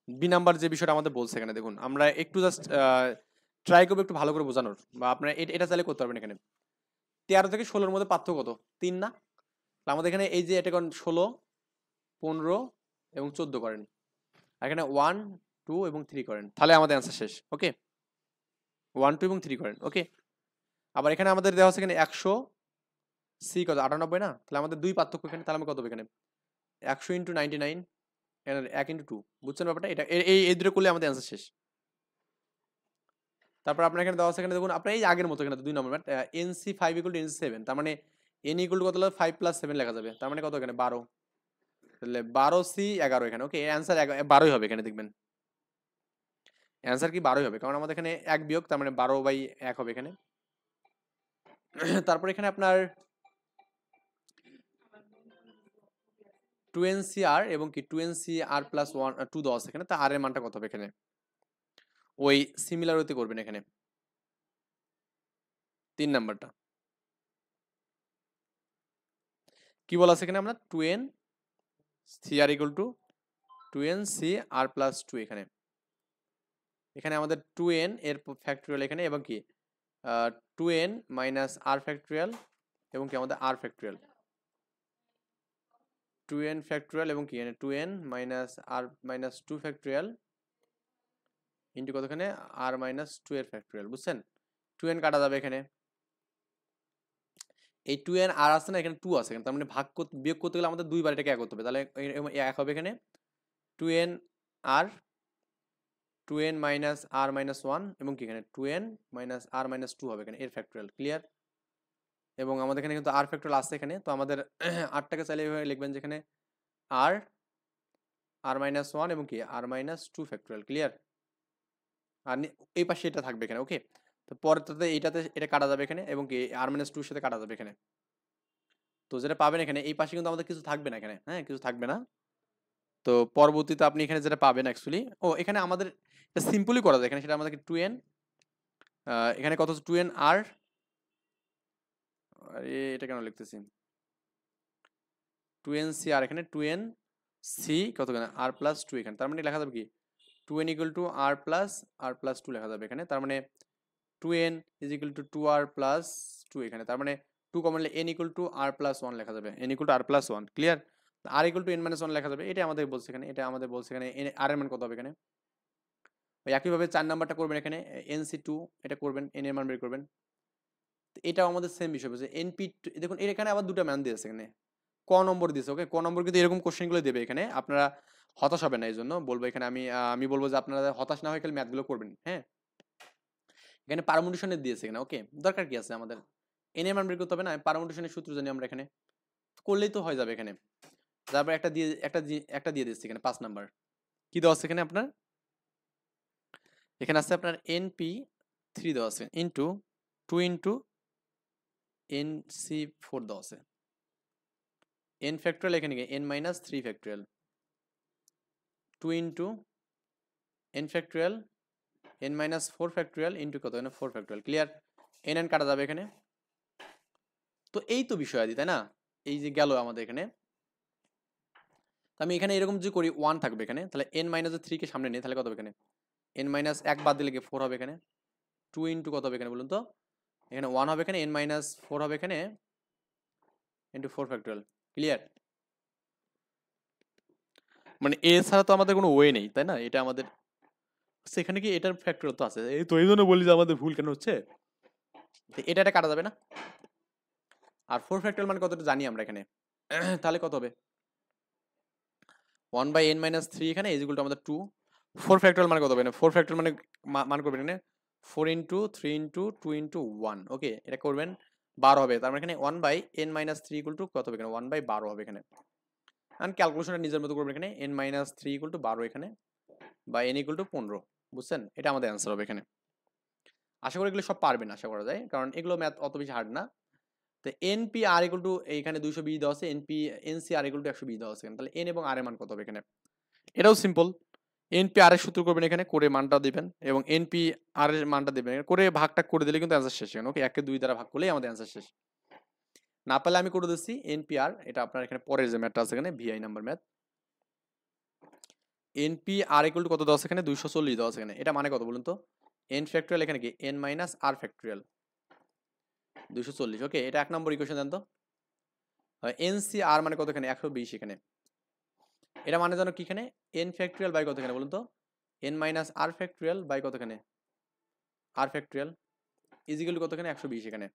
বি নাম্বার যে বিষয়টা আমাদের বলছে এখানে, দেখুন আমরা একটু জাস্ট ট্রাই করবো একটু ভালো করে বোঝানোর, বা আপনারা এটা চাইলে করতে পারবেন এখানে। 13 থেকে 16-র মধ্যে পার্থক্য কত? 3 না? আমাদের এখানে এই যে এটা করেন 16, 15 এবং 14 করেন, এখানে 1 2 এবং 3 করেন, তাহলে আমাদের অ্যান্সার শেষ। ওকে, 1 2 এবং 3 করেন। ওকে, আবার এখানে আমাদের দেওয়া আছে এখানে 100C কত, 98 না? তাহলে আমাদের 2 পার্থক্য এখানে, তাহলে আমরা কত হবে এখানে, 100 × 99, 1 × 2, বুঝছেন ব্যাপারটা? এটা এই দুটো করলে আমাদের অ্যান্সার শেষ। তারপর আপনার এখানে দেওয়া আছে এখানে, দেখুন আপনার এই আগের মতো এখানে 2 নম্বর NC5 = NC7, তার মানে N = কত হলো, 5 + 7 লেখা যাবে, তার মানে কত এখানে 12, তাহলে 12C11 এখানে। ওকে, অ্যান্সার 12ই হবে এখানে, দেখবেন অ্যান্সার কি 12ই হবে, কারণ আমাদের এখানে 1 বিয়োগ, তার মানে 12/1 হবে এখানে। তারপর এখানে আপনার 2NCR এবং কি 2NCR + 1 2 দেওয়া আছে এখানে, তা আর এর মানটা কত হবে এখানে? ওই সিমিলার ওয়েতে করবেন এখানে, 3 নাম্বারটা কি বলা আছে এখানে, আমরা 2NCR = 2NCR + 2 এখানে। এখানে আমাদের 2n এর ফ্যাক্টরিয়াল এখানে, এবং কি 2n - r ফ্যাক্টরিয়াল, এবং কি আমাদের r ফ্যাক্টরিয়াল, 2n ফ্যাক্টরিয়াল এবং কি 2n - r - 2 factorial into কতখানে, r - 2 এর ফ্যাক্টরিয়াল, বুঝছেন? 2n কাটা যাবে এখানে, এই 2n r আছে না, এখানে 2 আছে এখানে, তার মানে বিয়োগ করতে গেলে আমাদের 2বার এটাকে এক করতে হবে, তাহলে 1 হবে এখানে, 2n r 2n - r - 1 এবং কি এখানে 2n - r - 2 হবে এখানে, এর ফ্যাক্টরিয়াল। ক্লিয়ার? এবং আমাদের এখানে কিন্তু r ফ্যাক্টরিয়াল আছে এখানে, তো আমাদের rটাকে চাইলে এভাবে লিখবেন যেখানে r r - 1 এবং কি r - 2 ফ্যাক্টরিয়াল। ক্লিয়ার? আর এই পাশে এটা থাকবে এখানে। ওকে, তো পরেরটাতে এইটাতে এটা কাটা যাবে এখানে, এবং কি r - 2 এর সাথে কাটা যাবে এখানে। তো যেটা পাবেন এখানে, এই পাশে কিন্তু আমাদের কিছু থাকবে না এখানে, হ্যাঁ, কিছু থাকবে না। তো পরবর্তীতে আপনি এখানে যেটা পাবেন অ্যাকচুয়ালি, এখানে আমাদের সিম্পলি করা যায় এখানে, সেটা আমাদের 2n, এখানে কত 2n r, আরে এটা কেন লিখতেছি, 2NCR এখানে 2NC কত এখানে r + 2 এখানে, তার মানে লেখা যাবে কি 2n = r + 2 লেখা যাবে এখানে, তার মানে 2n = 2r + 2 এখানে, তার মানে 2 কমন নিলে n = r + 1 লেখা যাবে, n = r + 1। Clear? r = n - 1 লেখা যাবে, এটা আমাদের বলছে এখানে, এটা আমাদের বলছে এখানে r এর মান কত হবে এখানে। ওই একইভাবে 4 নাম্বারটা করবেন এখানে, NC2 এটা করবেন, n এর মান বের করবেন। এটাও আমাদের সেম বিষয় বলছে, NP, দেখুন এখানে আবার দুটো মান দিয়েছে এখানে, ক নম্বর দিয়েছে। ওকে, ক নম্বর কিন্তু এরকম কোশ্চেনগুলো দেবে এখানে, আপনারা হতাশ হবেন না, এই জন্য বলবো এখানে আমি বলবো যে আপনারা হতাশ না হয়ে খালি ম্যাথগুলো করবেন। হ্যাঁ, এখানে পারমুটেশনের দিয়েছে এখানে। ওকে, দরকার কি আছে আমাদের, এন এর মান বের করতে হবে না, পারমুটেশনের সূত্র জানি আমরা এখানে, করলেই তো হয়ে যাবে এখানে। তারপর একটা দিয়ে দিচ্ছি এখানে 5 নাম্বার, কি দেওয়া আছে এখানে আপনার, এখানে আছে আপনার NP3 দেওয়া আছে ইন্টু 2 ইন্টু NC4 দেওয়া আছে, n ফ্যাক্টরিয়াল এখানে n - 3 factorial, 2 into n factorial n - 4 factorial into কত এখানে 4 ফ্যাক্টরিয়াল। ক্লিয়ার? n কাটা যাবে এখানে। তো এই তো বিষয় আদি, তাই না? এই যে গেল আমাদের এখানে, আমি এখানে এরকম যদি করি 1 থাকবে এখানে, তাহলে n - 3 কে সামনে নিই, তাহলে কত হবে এখানে, n - 1 বাদ দিলে কি 4 হবে এখানে, 2 ইন্টু কত হবে এখানে বলুন তো, এখানে 1 হবে এখানে, n - 4 হবে এখানে ইন্টু 4 ফ্যাক্টরিয়াল। ক্লিয়ার? মানে এ ছাড়া তো আমাদের কোনো ওয়ে নেই, তাই না? এটা আমাদের সেখানে কি এটার ফ্যাক্টরিয়াল তো আছে, এই তো এই জন্য বলি যে আমাদের ভুল কেন হচ্ছে। এটা কাটা যাবে না। আর 4 ফ্যাক্টরিয়াল মানে কতটা জানি আমরা এখানে। তাহলে কত হবে 1/n-3 এখানে ইজ ইকুয়াল টু আমাদের 2। 4 ফ্যাক্টরিয়াল মানে কত হবে না, 4 ফ্যাক্টরিয়াল মানে মান করবেন এখানে 4 ইন্টু 3 ইন্টু 2 ইন্টু 1। ওকে, এটা করবেন 12 হবে। তার মানে এখানে 1/n-3 ইকুয়াল টু কত হবে এখানে 1/12 হবে এখানে। আর ক্যালকুলেশনটা নিজের মতো করবেন এখানে n-3 ইকুয়াল টু 12 এখানে, বা n ইকুয়াল টু 15। বুঝছেন, এটা আমাদের অ্যান্সার হবে এখানে। আশা করি এগুলো সব পারবেন, আশা করা যায়, কারণ এগুলো ম্যাথ অত বেশি হার্ড না। তো এনপি আর ইকুয়াল টু এইখানে 220 দেওয়া আছে, এনসি আর ইকুয়াল টু 120 দেওয়া আছে। তাহলে এন এবং আর এর মান কত হবে এখানে, এটাও সিম্পল। এনপি আর এর সূত্র করবেন এখানে, করে মানটা দিবেন এবং এনপি আর এর মানটা দিবেন, করে ভাগটা করে দিলে কিন্তু অ্যান্সার শেষ। ওকে, 1 কে 2 দ্বারা ভাগ করলেই আমাদের অ্যান্সার শেষ। না পারলে আমি করে দিচ্ছি এনপি আর, এটা আপনার এখানে পরের যে ম্যাথটা আছে এখানে VI number math. NP r equal to কত দেওয়া আছে এখানে 240 দেওয়া আছে এখানে। এটা মানে কত বলুন তো, এন ফ্যাক্টরিয়াল এখানে কি এন মাইনাস আর ফ্যাক্টরিয়াল 240। ওকে, এটা 1 নম্বর ইকুয়েশন দেন তো। এনসি আর মানে কত এখানে 120 এখানে। এটা মানে জানো কি এখানে এন ফ্যাক্টরিয়াল বাই কত এখানে বলুন তো, n minus r factorial by কত এখানে r factorial is equal to কত এখানে 120 এখানে।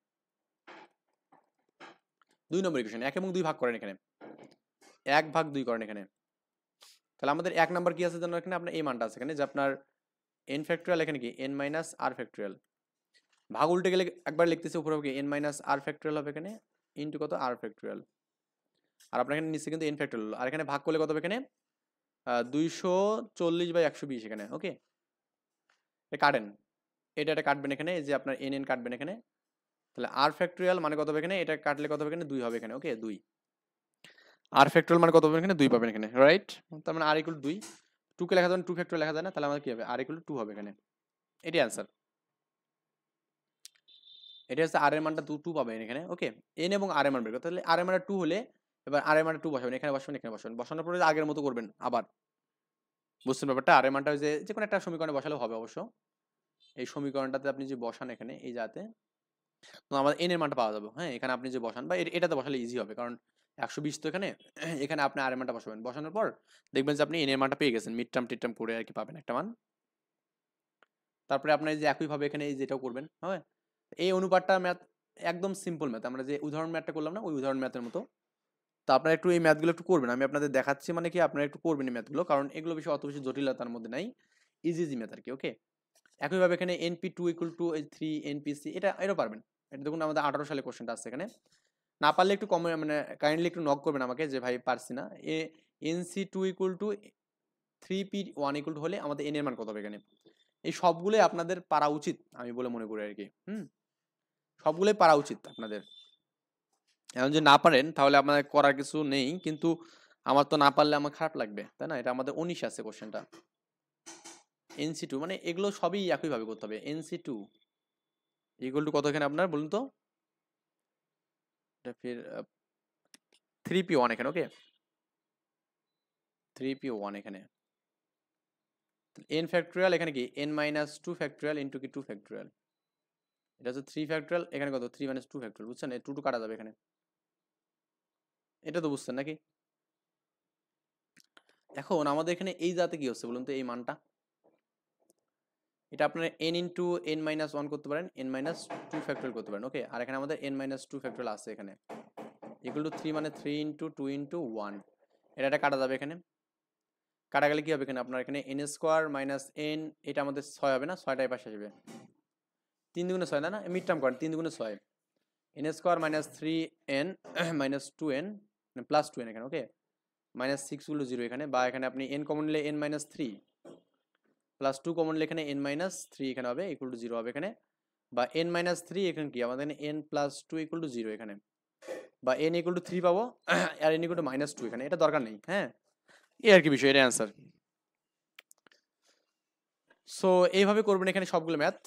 2 নম্বর ইকুয়েশন, 1 এবং 2 ভাগ করেন এখানে, 1/2 করেন এখানে। তাহলে আমাদের 1 নাম্বার কি আছে জানো এখানে, আপনার এই মানটা আছে এখানে যে আপনার এন ফ্যাক্টরিয়াল এখানে কি এন মাইনাস আর ফ্যাক্টরিয়াল, ভাগ উল্টে গেলে একবার লিখতেছি উপরে হবে কি এন মাইনাস আর ফ্যাক্টরিয়াল হবে এখানে ইনটু কত আর ফ্যাক্টরিয়াল, আর আপনার এখানে নিচে কিন্তু এন ফ্যাক্টরিয়াল, আর এখানে ভাগ করলে কত হবে এখানে 240/120 এখানে। ওকে, কাটেন, এটা কাটবেন এখানে, এই যে আপনার এন এন কাটবেন এখানে। তাহলে আর ফ্যাক্টরিয়াল মানে কত হবে এখানে, এটা কাটলে কত হবে এখানে 2 হবে এখানে। ওকে, 2 আর ফ্যাক্টরিয়াল মানে কত হবে এখানে 2 পাবেন এখানে, রাইট। তার মানে আর ইকুয়াল 2, 2 কে লেখা যায় 2 ফ্যাক্টরিয়াল লেখা যায় না, তাহলে আমাদের কি হবে আর ইকুয়াল 2 হবে এখানে। এটাই অ্যান্সার, এটা হচ্ছে আর এর মানটা 2 পাবেন এখানে। ওকে, এন এবং আর এর মান বের করতে, তাহলে আর এর মানটা 2 হলে এবার আর এর মানটা 2 বসাবেন এখানে, বসাবেন এখানে, বসাবেন, বসানোর পরে আগের মতো করবেন আবার। বুঝছেন ব্যাপারটা, আর এর মানটা যে কোনো একটা সমীকরণে বসালেও হবে অবশ্য। এই সমীকরণটাতে আপনি যে বসান এখানে এই যাতে, তো আমাদের এন এর মানটা পাওয়া যাবে। হ্যাঁ, এখানে আপনি যে বসান বা এটাতে বসালে ইজি হবে, কারণ 120 তো এখানে, এখানে আপনি আর এর মানটা বসাবেন, বসানোর পর দেখবেন যে আপনি এন এর মানটা পেয়ে গেছেন, মিড টার্ম টিড টার্ম করে আর কি পাবেন একটা মান। তারপরে আপনার এই যে একইভাবে এখানে এই যেটাও করবেন। হ্যাঁ, এই অনুপাতটা ম্যাথ একদম সিম্পল ম্যাথ, আমরা যে উদাহরণ ম্যাথটা করলাম না ওই উদাহরণ ম্যাথের মতো। তো আপনারা একটু এই ম্যাথগুলো একটু করবেন, আমি আপনাদের দেখাচ্ছি মানে কি আপনারা একটু করবেন এই ম্যাথগুলো, কারণ এগুলো বেশি অত বেশি জটিলতার মধ্যে নাই, ইজি ম্যাথ আর কি। ওকে, একইভাবে এখানে np2 = 3 npc, এটাও পারবেন। এটা দেখুন আমাদের 18 সালে কোশ্চেনটা আসছে এখানে। না পারলে একটু কম মানে কাইন্ডলি একটু নক করবেন আমাকে যে ভাই পারছি না। nc2 = 3p1 = হলে আমাদের n এর মান কত হবে এখানে। এই সবগুলোই আপনাদের পারা উচিত আমি বলে মনে করি আর কি। সবগুলোই পারা উচিত আপনাদের। এখন যদি না পারেন তাহলে আপনাদের করার কিছু নেই, কিন্তু আমার তো না পারলে আমার খারাপ লাগবে, তাই না। এটা আমাদের 19 আছে কোশ্চেনটা। nc2 মানে এগুলো সবই একইভাবে করতে হবে। nc2 = কত এখানে আপনার বলুন তো, এটা ফির 3p1 এখানে। ওকে, 3p1 এখানে n ফ্যাক্টরিয়াল এখানে কি n-2 ফ্যাক্টরিয়াল ইনটু কি 2 ফ্যাক্টরিয়াল, এটা হচ্ছে 3 ফ্যাক্টরিয়াল, এখানে কত 3 - 2 ফ্যাক্টরিয়াল। বুঝছেন, এই 2 কাটা যাবে এখানে, এটা তো বুঝছেন নাকি। এখন আমাদের এখানে এই জাতে কি হচ্ছে বলুন তো, এই মানটা এটা আপনারা n ইনটু n-1 করতে পারেন, n-2 ফ্যাক্টরিয়াল করতে পারেন। ওকে, আর এখানে আমাদের n-2 ফ্যাক্টরিয়াল আছে এখানে ইকুয়াল টু 3 মানে 3 ইনটু 2 ইনটু 1, এটা কাটা যাবে এখানে। কাটা গেলে কি হবে এখানে আপনার এখানে n স্কোয়ার মাইনাস n, এটা আমাদের 6 হবে না, 6টা এই পাশে আসবে, 3 দুগুণে 6 না, মিড টার্ম করেন 3 দুগুণে 6, n square minus 3n minus 2n plus 2n এখানে। ওকে, মাইনাস 6 = 0 এখানে, বা এখানে আপনি n কমন নিলে n-3 প্লাস 2 কমন নিলে এখানে n-3 এখানে হবে ইকুয়াল টু 0 হবে এখানে, বা n-3 এখানে কি আমাদের n+2 = 0 এখানে, বা n = 3 পাবো আর n = -2 এখানে, এটা দরকার নেই। হ্যাঁ, এই আর কি বিষয়, এটা অ্যান্সার। সো এইভাবে করবেন এখানে সবগুলো ম্যাথ।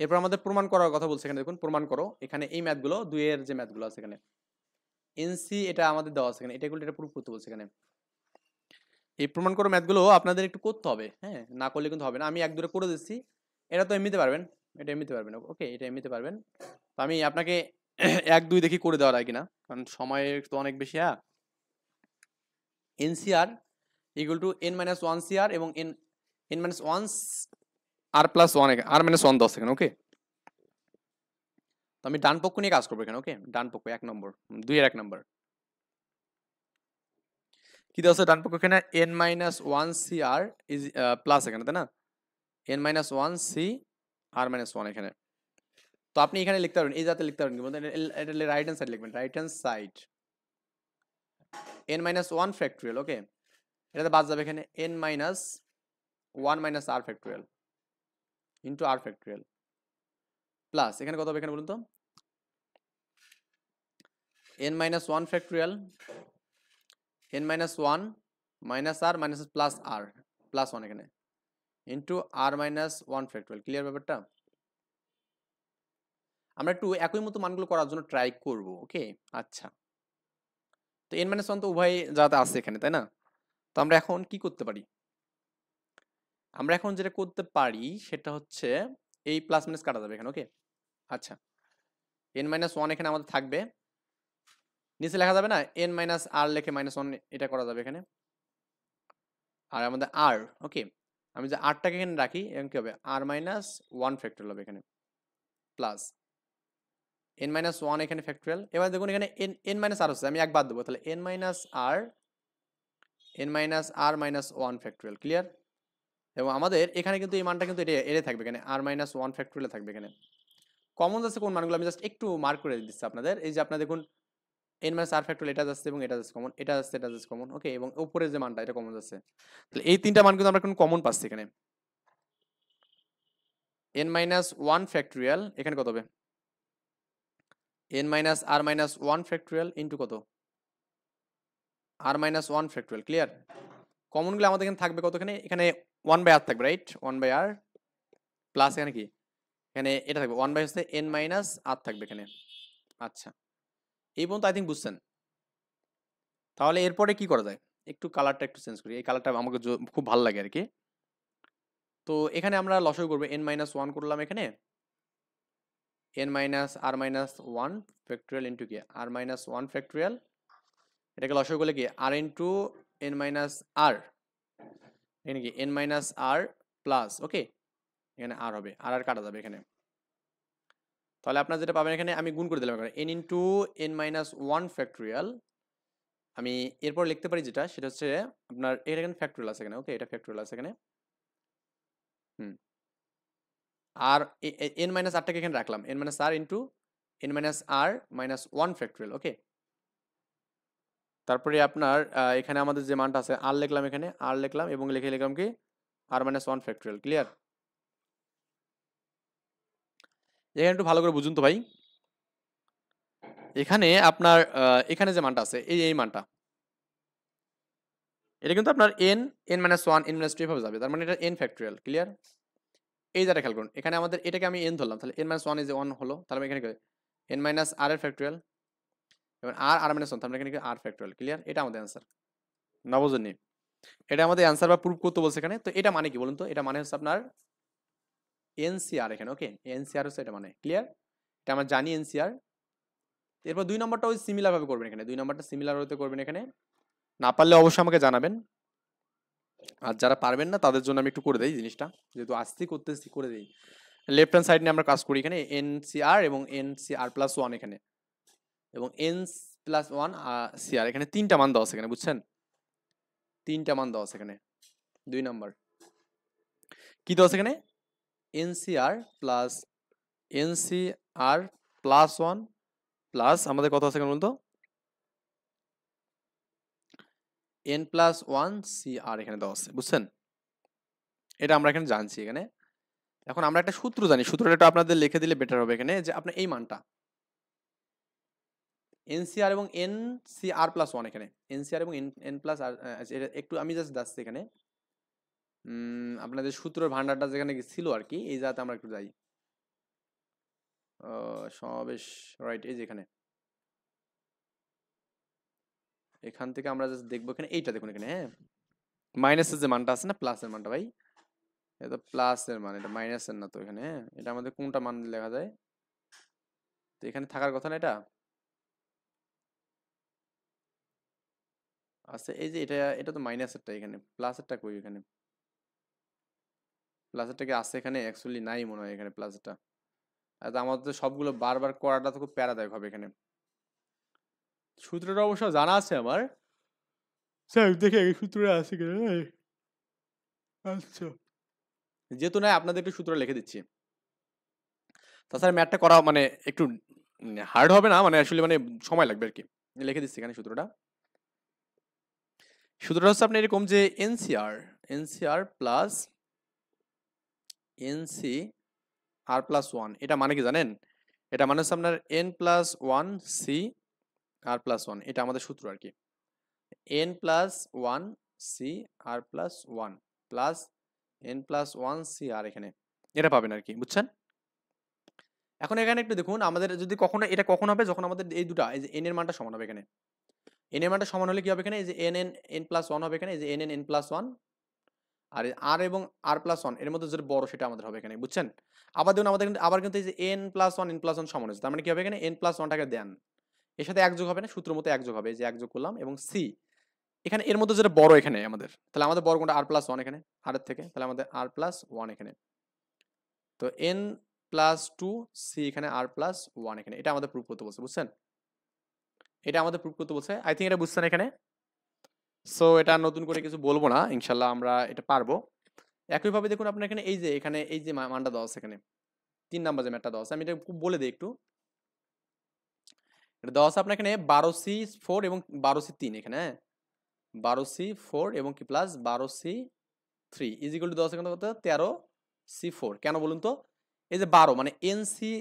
এরপর আমাদের প্রমাণ করার কথা বলছে এখানে, দেখুন প্রমাণ করো এখানে এই ম্যাথগুলো, 2 এর যে ম্যাথগুলো আছে এখানে এনসি, এটা আমাদের দেওয়া আছে এখানে, এটা প্রুফ করতে বলছে এখানে। এই প্রমাণ করো ম্যাথগুলো আপনাদের একটু করতে হবে, হ্যাঁ, না করলে কিন্তু হবে না। আমি এক দূরে করে দিচ্ছি, এটা তো এমনিতে পারবেন, এটা এমনিতে পারবেন। ওকে, এটা এমনিতে পারবেন। তো আমি আপনাকে 1 2 দেখি করে দেওয়ার আগে না, কারণ সময় তো অনেক বেশি। হ্যাঁ, এনসিআর = n-1 CR এবং n মাইনাস ওয়ান আর প্লাস ওয়ান আর মাইনাস ওয়ান 10 এখানে, ওকে। তো আমি ডান পক্ষ নিয়ে কাজ করবো এখানে, ওকে। ডান পক্ষ 1 নম্বর, 2 এর 1 নম্বর কি দেওয়া আছে ডান পক্ষ এখানে n minus one C r is plus এখানে, তাই না? n minus one C r minus one এখানে। তো আপনি এখানে লিখতে পারবেন, এই জাতে লিখতে পারবেন কি বলতে, এটা রাইট হ্যান্ড সাইড লিখবেন, right hand side n minus one factorial, okay. এটাতে বাদ যাবে এখানে n minus one minus r factorial into r factorial plus এখানে কত হবে এখানে বলুন তো, n minus one factorial n minus one minus r minus plus r plus one এখানে into r minus one factorial. Clear ব্যাপারটা? আমরা একটু একই মতো মানগুলো করার জন্য ট্রাই করব, ওকে। আচ্ছা, তো n মাইনাস ওয়ান তো উভয় যাতে আছে এখানে, তাই না? তো আমরা এখন কি করতে পারি, আমরা এখন যেটা করতে পারি সেটা হচ্ছে এই প্লাস মাইনাস কাটা যাবে এখানে, ওকে। আচ্ছা, n মাইনাস ওয়ান এখানে আমাদের থাকবে, নিচে লেখা যাবে না n মাইনাস আর লেখে মাইনাস ওয়ান, এটা করা যাবে এখানে। আর আমাদের আর, ওকে, আমি যে আরটাকে এখানে রাখি এবং কি হবে আর মাইনাস ওয়ান ফ্যাক্টোরিয়াল হবে এখানে প্লাস n মাইনাস ওয়ান এখানে ফ্যাক্টোরিয়াল। এবার দেখুন এখানে n মাইনাস আর হচ্ছে, আমি এক বাদ দেবো, তাহলে n minus r minus one factorial. Clear? এবং আমাদের এখানে কিন্তু এই মানটা কিন্তু এটা থাকবে এখানে আর মাইনাস ওয়ান ফ্যাক্টোরিয়াল থাকবে এখানে। কমন আছে কোন মানগুলো আমি জাস্ট একটু মার্ক করে দিচ্ছি আপনাদের। এই যে আপনার দেখুন n মাইনাস আর ফ্যাক্টোরিয়াল এটা যাচ্ছে এবং এটা যাচ্ছে কমন, এটা যাচ্ছে এটা যাচ্ছে কমন, ওকে। এবং উপরে যে মানটা এটা কমন যাচ্ছে, তাহলে এই তিনটা মান কিন্তু আমরা কোন কমন পাচ্ছি এখানে। n মাইনাস ওয়ান ফ্যাক্টোরিয়াল এখানে কত হবে n minus r minus one factorial into কত r minus one factorial. Clear? কমনগুলো আমাদের এখানে থাকবে কত, এখানে ওয়ান বাই আর থাকবে, right? One by r plus এখানে কি এখানে এটা থাকবে ওয়ান বাই হচ্ছে n মাইনাস আর থাকবে এখানে। আচ্ছা, এই পর্যন্ত আই থিঙ্ক বুঝছেন। তাহলে এরপরে কি করা যায়, একটু কালারটা একটু চেঞ্জ করি, এই কালারটা আমাকে খুব ভালো লাগে আর কি। তো এখানে আমরা লসাগু করবো n মাইনাস ওয়ান করলাম এখানে n minus r minus one factorial into কি আর মাইনাস ওয়ান ফ্যাক্টোরিয়াল, এটাকে লসাগু করলে কি আর ইন্টু n মাইনাস আর, এখানে কি n মাইনাস আর প্লাস, ওকে, এখানে আর হবে, আর আর কাটা যাবে এখানে। তাহলে আপনার যেটা পাবেন এখানে আমি গুণ করে দিলাম এখানে n into n minus one factorial. আমি এরপর লিখতে পারি যেটা সেটা হচ্ছে আপনার এখানে ফ্যাক্টোরিয়াল আছে এখানে, ওকে, এটা ফ্যাক্টোরিয়াল আছে এখানে। আর n মাইনাস আরটাকে এখানে রাখলাম n মাইনাস আর into n minus r minus one factorial, ওকে। তারপরে আপনার এখানে আমাদের যে মানটা আছে আর লিখলাম এখানে, আর লিখলাম এবং লিখে লিখলাম কি আর মাইনাস ওয়ান ফ্যাক্টোরিয়াল। ক্লিয়ার? এখানে একটু ভালো করে বুঝুন তো ভাই, এখানে আপনার এখানে যে মানটা আছে এই মানটা, এটা কিন্তু আপনার n minus one n minus two এভাবে যাবে, তার মানে এটা n ফ্যাক্টোরিয়াল। ক্লিয়ার? এই জায়গাটা খেয়াল করুন, এখানে আমাদের এটাকে আমি n ধরলাম, তাহলে n minus one is one হলো, তাহলে এখানে n মাইনাস আর এর ফ্যাক্টোরিয়াল এবং আর মাইনাস ওয়ান, তাহলে এখানে আর ফ্যাক্টোরিয়াল। ক্লিয়ার? এটা আমাদের অ্যান্সার, না বুঝেননি? এটা আমাদের অ্যান্সার বা প্রুফ করতে বলছে এখানে। তো এটা মানে কি বলুন তো, এটা মানে হচ্ছে আপনার এনসিআর এখানে, ওকে। এনসিআর হচ্ছে এটা মানে। ক্লিয়ার? এটা আমরা জানি এনসিআর। এরপর 2 নম্বরটা ওই সিমিলার ভাবে করবেন এখানে, 2 নম্বরটা সিমিলার হতে করবেন এখানে। না পারলে অবশ্যই আমাকে জানাবেন, আর যারা পারবেন না তাদের জন্য আমি একটু করে দেই জিনিসটা, যেহেতু আসছি করতেছি করে দেই। লেফট হ্যান্ড সাইড নিয়ে আমরা কাজ করি এখানে এনসিআর এবং এনসিআর প্লাস ওয়ান এখানে এবং এন প্লাস ওয়ান সিআর, এখানে তিনটা মান দেওয়া আছে এখানে, বুঝছেন? তিনটা মান দেওয়া আছে এখানে। 2 নম্বর কি দেওয়া আছে এখানে NCR plus nCr plus one plus আমাদের কত আছে এখানে বলুন তো N plus one C r এখানে দেওয়া আছে, বুঝছেন? এটা আমরা এখানে জানছি এখানে। এখন আমরা একটা সূত্র জানি, সূত্রটা একটু আপনাদের লিখে দিলে বেটার হবে এখানে, যে আপনার এই মানটা এনসিআর এবং এনসিআর প্লাস ওয়ান এখানে এনসিআর এবং এন প্লাস আর, এটা একটু আমি জাস্ট যাচ্ছি এখানে আপনাদের সূত্রের ভান্ডারটা যেখানে ছিল আর কি, এই জায়গাতে আমরা একটু যাই। সমাবেশ, রাইট, এই যে এখানে, এখান থেকে আমরা জাস্ট দেখবো এখানে এইটা দেখুন এখানে, হ্যাঁ, মাইনাসের যে মানটা আছে না প্লাসের মানটা, ভাই এটা প্লাসের মান, এটা মাইনাসের না তো এখানে, হ্যাঁ, এটা আমাদের কোনটা মান লেখা যায়, তো এখানে থাকার কথা না এটা আচ্ছা, এই যে এটা এটা তো মাইনাসেরটা, এখানে প্লাসেরটা কই এখানে, প্লাসেরটা কি আছে এখানে? অ্যাকচুয়ালি নাই মনে হয় এখানে প্লাসেরটা। আর আমাদের তো সবগুলো বারবার করাটা তো খুব প্যারাদায়ক হবে এখানে। সূত্রটা অবশ্য জানা আছে আমার। স্যার দেখে এই সূত্রটা আছে কিনা। আচ্ছা, যেহেতু নাই আপনাদের একটু সূত্র লিখে দিচ্ছি। তাছাড়া ম্যাথটা করা মানে একটু হার্ড হবে না, মানে আসলে মানে সময় লাগবে আর কি। লিখে দিচ্ছি এখানে সূত্রটা। সূত্রটা হচ্ছে আপনার এরকম যে NCR plus NC r plus one, এটা মানে কি জানেন? এটা মানে হচ্ছে আপনার n plus one C r plus one, এটা আমাদের সূত্র আর কি। N plus one C r plus one plus n plus one C r, এখানে এটা পাবেন আর কি, বুঝছেন? এখন এখানে একটু দেখুন, আমাদের যদি কখনো এটা কখন হবে, যখন আমাদের এই দুটা এই যে এন এর মানটা সমান হবে এখানে। এন এর মানটা সমান হলে কি হবে এখানে? এই যে n n n plus one হবে এখানে, এই যে n n n plus one, r r এবং আর প্লাস ওয়ান এর মধ্যে যেটা বড় সেটা আমাদের হবে এখানে, বুঝছেন? আবার দেখুন আমাদের কিন্তু আবার কিন্তু এই যে এন প্লাস ওয়ান সমান হচ্ছে, তার মানে কি হবে এখানে? এন প্লাস ওয়ানটাকে দেন, এর সাথে এক যোগ হবে না, সূত্র মতো এক যোগ হবে, এই যে এক যোগ করলাম, এবং সি এখানে এর মধ্যে যেটা বড় এখানে আমাদের, তাহলে আমাদের বড় কোনটা? আর প্লাস ওয়ান এখানে, আর এর থেকে, তাহলে আমাদের আর প্লাস ওয়ান এখানে। তো এন প্লাস টু সি এখানে আর প্লাস ওয়ান এখানে, এটা আমাদের প্রুফ করতে বলছে, বুঝছেন? এটা আমাদের প্রুফ করতে বলছে, আই থিঙ্ক এটা বুঝছেন এখানে। সো এটা নতুন করে কিছু বলবো না, ইনশাল্লাহ আমরা এটা পারবো। একইভাবে দেখুন আপনার এখানে এই যে মানটা দেওয়া আছে এখানে, 3 নাম্বার যে ম্যাটটা দেওয়া আছে, আমি এটা বলে দিই একটু। এটা দেওয়া আছে আপনার এখানে 12C4 এবং 12C3 এখানে, হ্যাঁ 12C4 এবং কি plus 12C3 is equal two দেওয়া আছে এখানে কত? 13C4। কেন বলুন তো? এই যে 12 মানে NC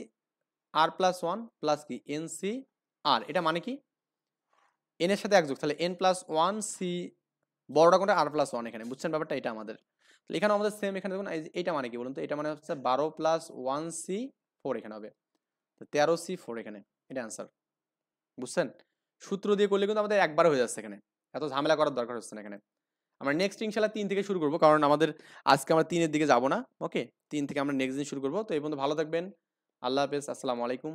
r plus one plus কি এনসি আর, এটা মানে কি এন এর সাথে এক যোগ, তাহলে এন প্লাস ওয়ান সি বড়টা কোনটা? আর প্লাস ওয়ান এখানে, বুঝছেন ব্যাপারটা? এটা আমাদের তাহলে এখানে আমাদের সেম, এখানে দেখুন এটা মানে কি বলুন তো? এটা মানে হচ্ছে 12 প্লাস 1C4 এখানে হবে, তো 13C4 এখানে, এটা অ্যান্সার, বুঝছেন? সূত্র দিয়ে করলে কিন্তু আমাদের একবার হয়ে যাচ্ছে এখানে, এত ঝামেলা করার দরকার হচ্ছে না এখানে। আমরা নেক্সট ইনশাল্লাহ 3 থেকে শুরু করবো, কারণ আমাদের আজকে আমরা 3 এর দিকে যাব না। ওকে, 3 থেকে আমরা নেক্সট দিন শুরু করবো। তো এই পর্যন্ত ভালো থাকবেন, আল্লাহ হাফেজ, আসসালামু আলাইকুম।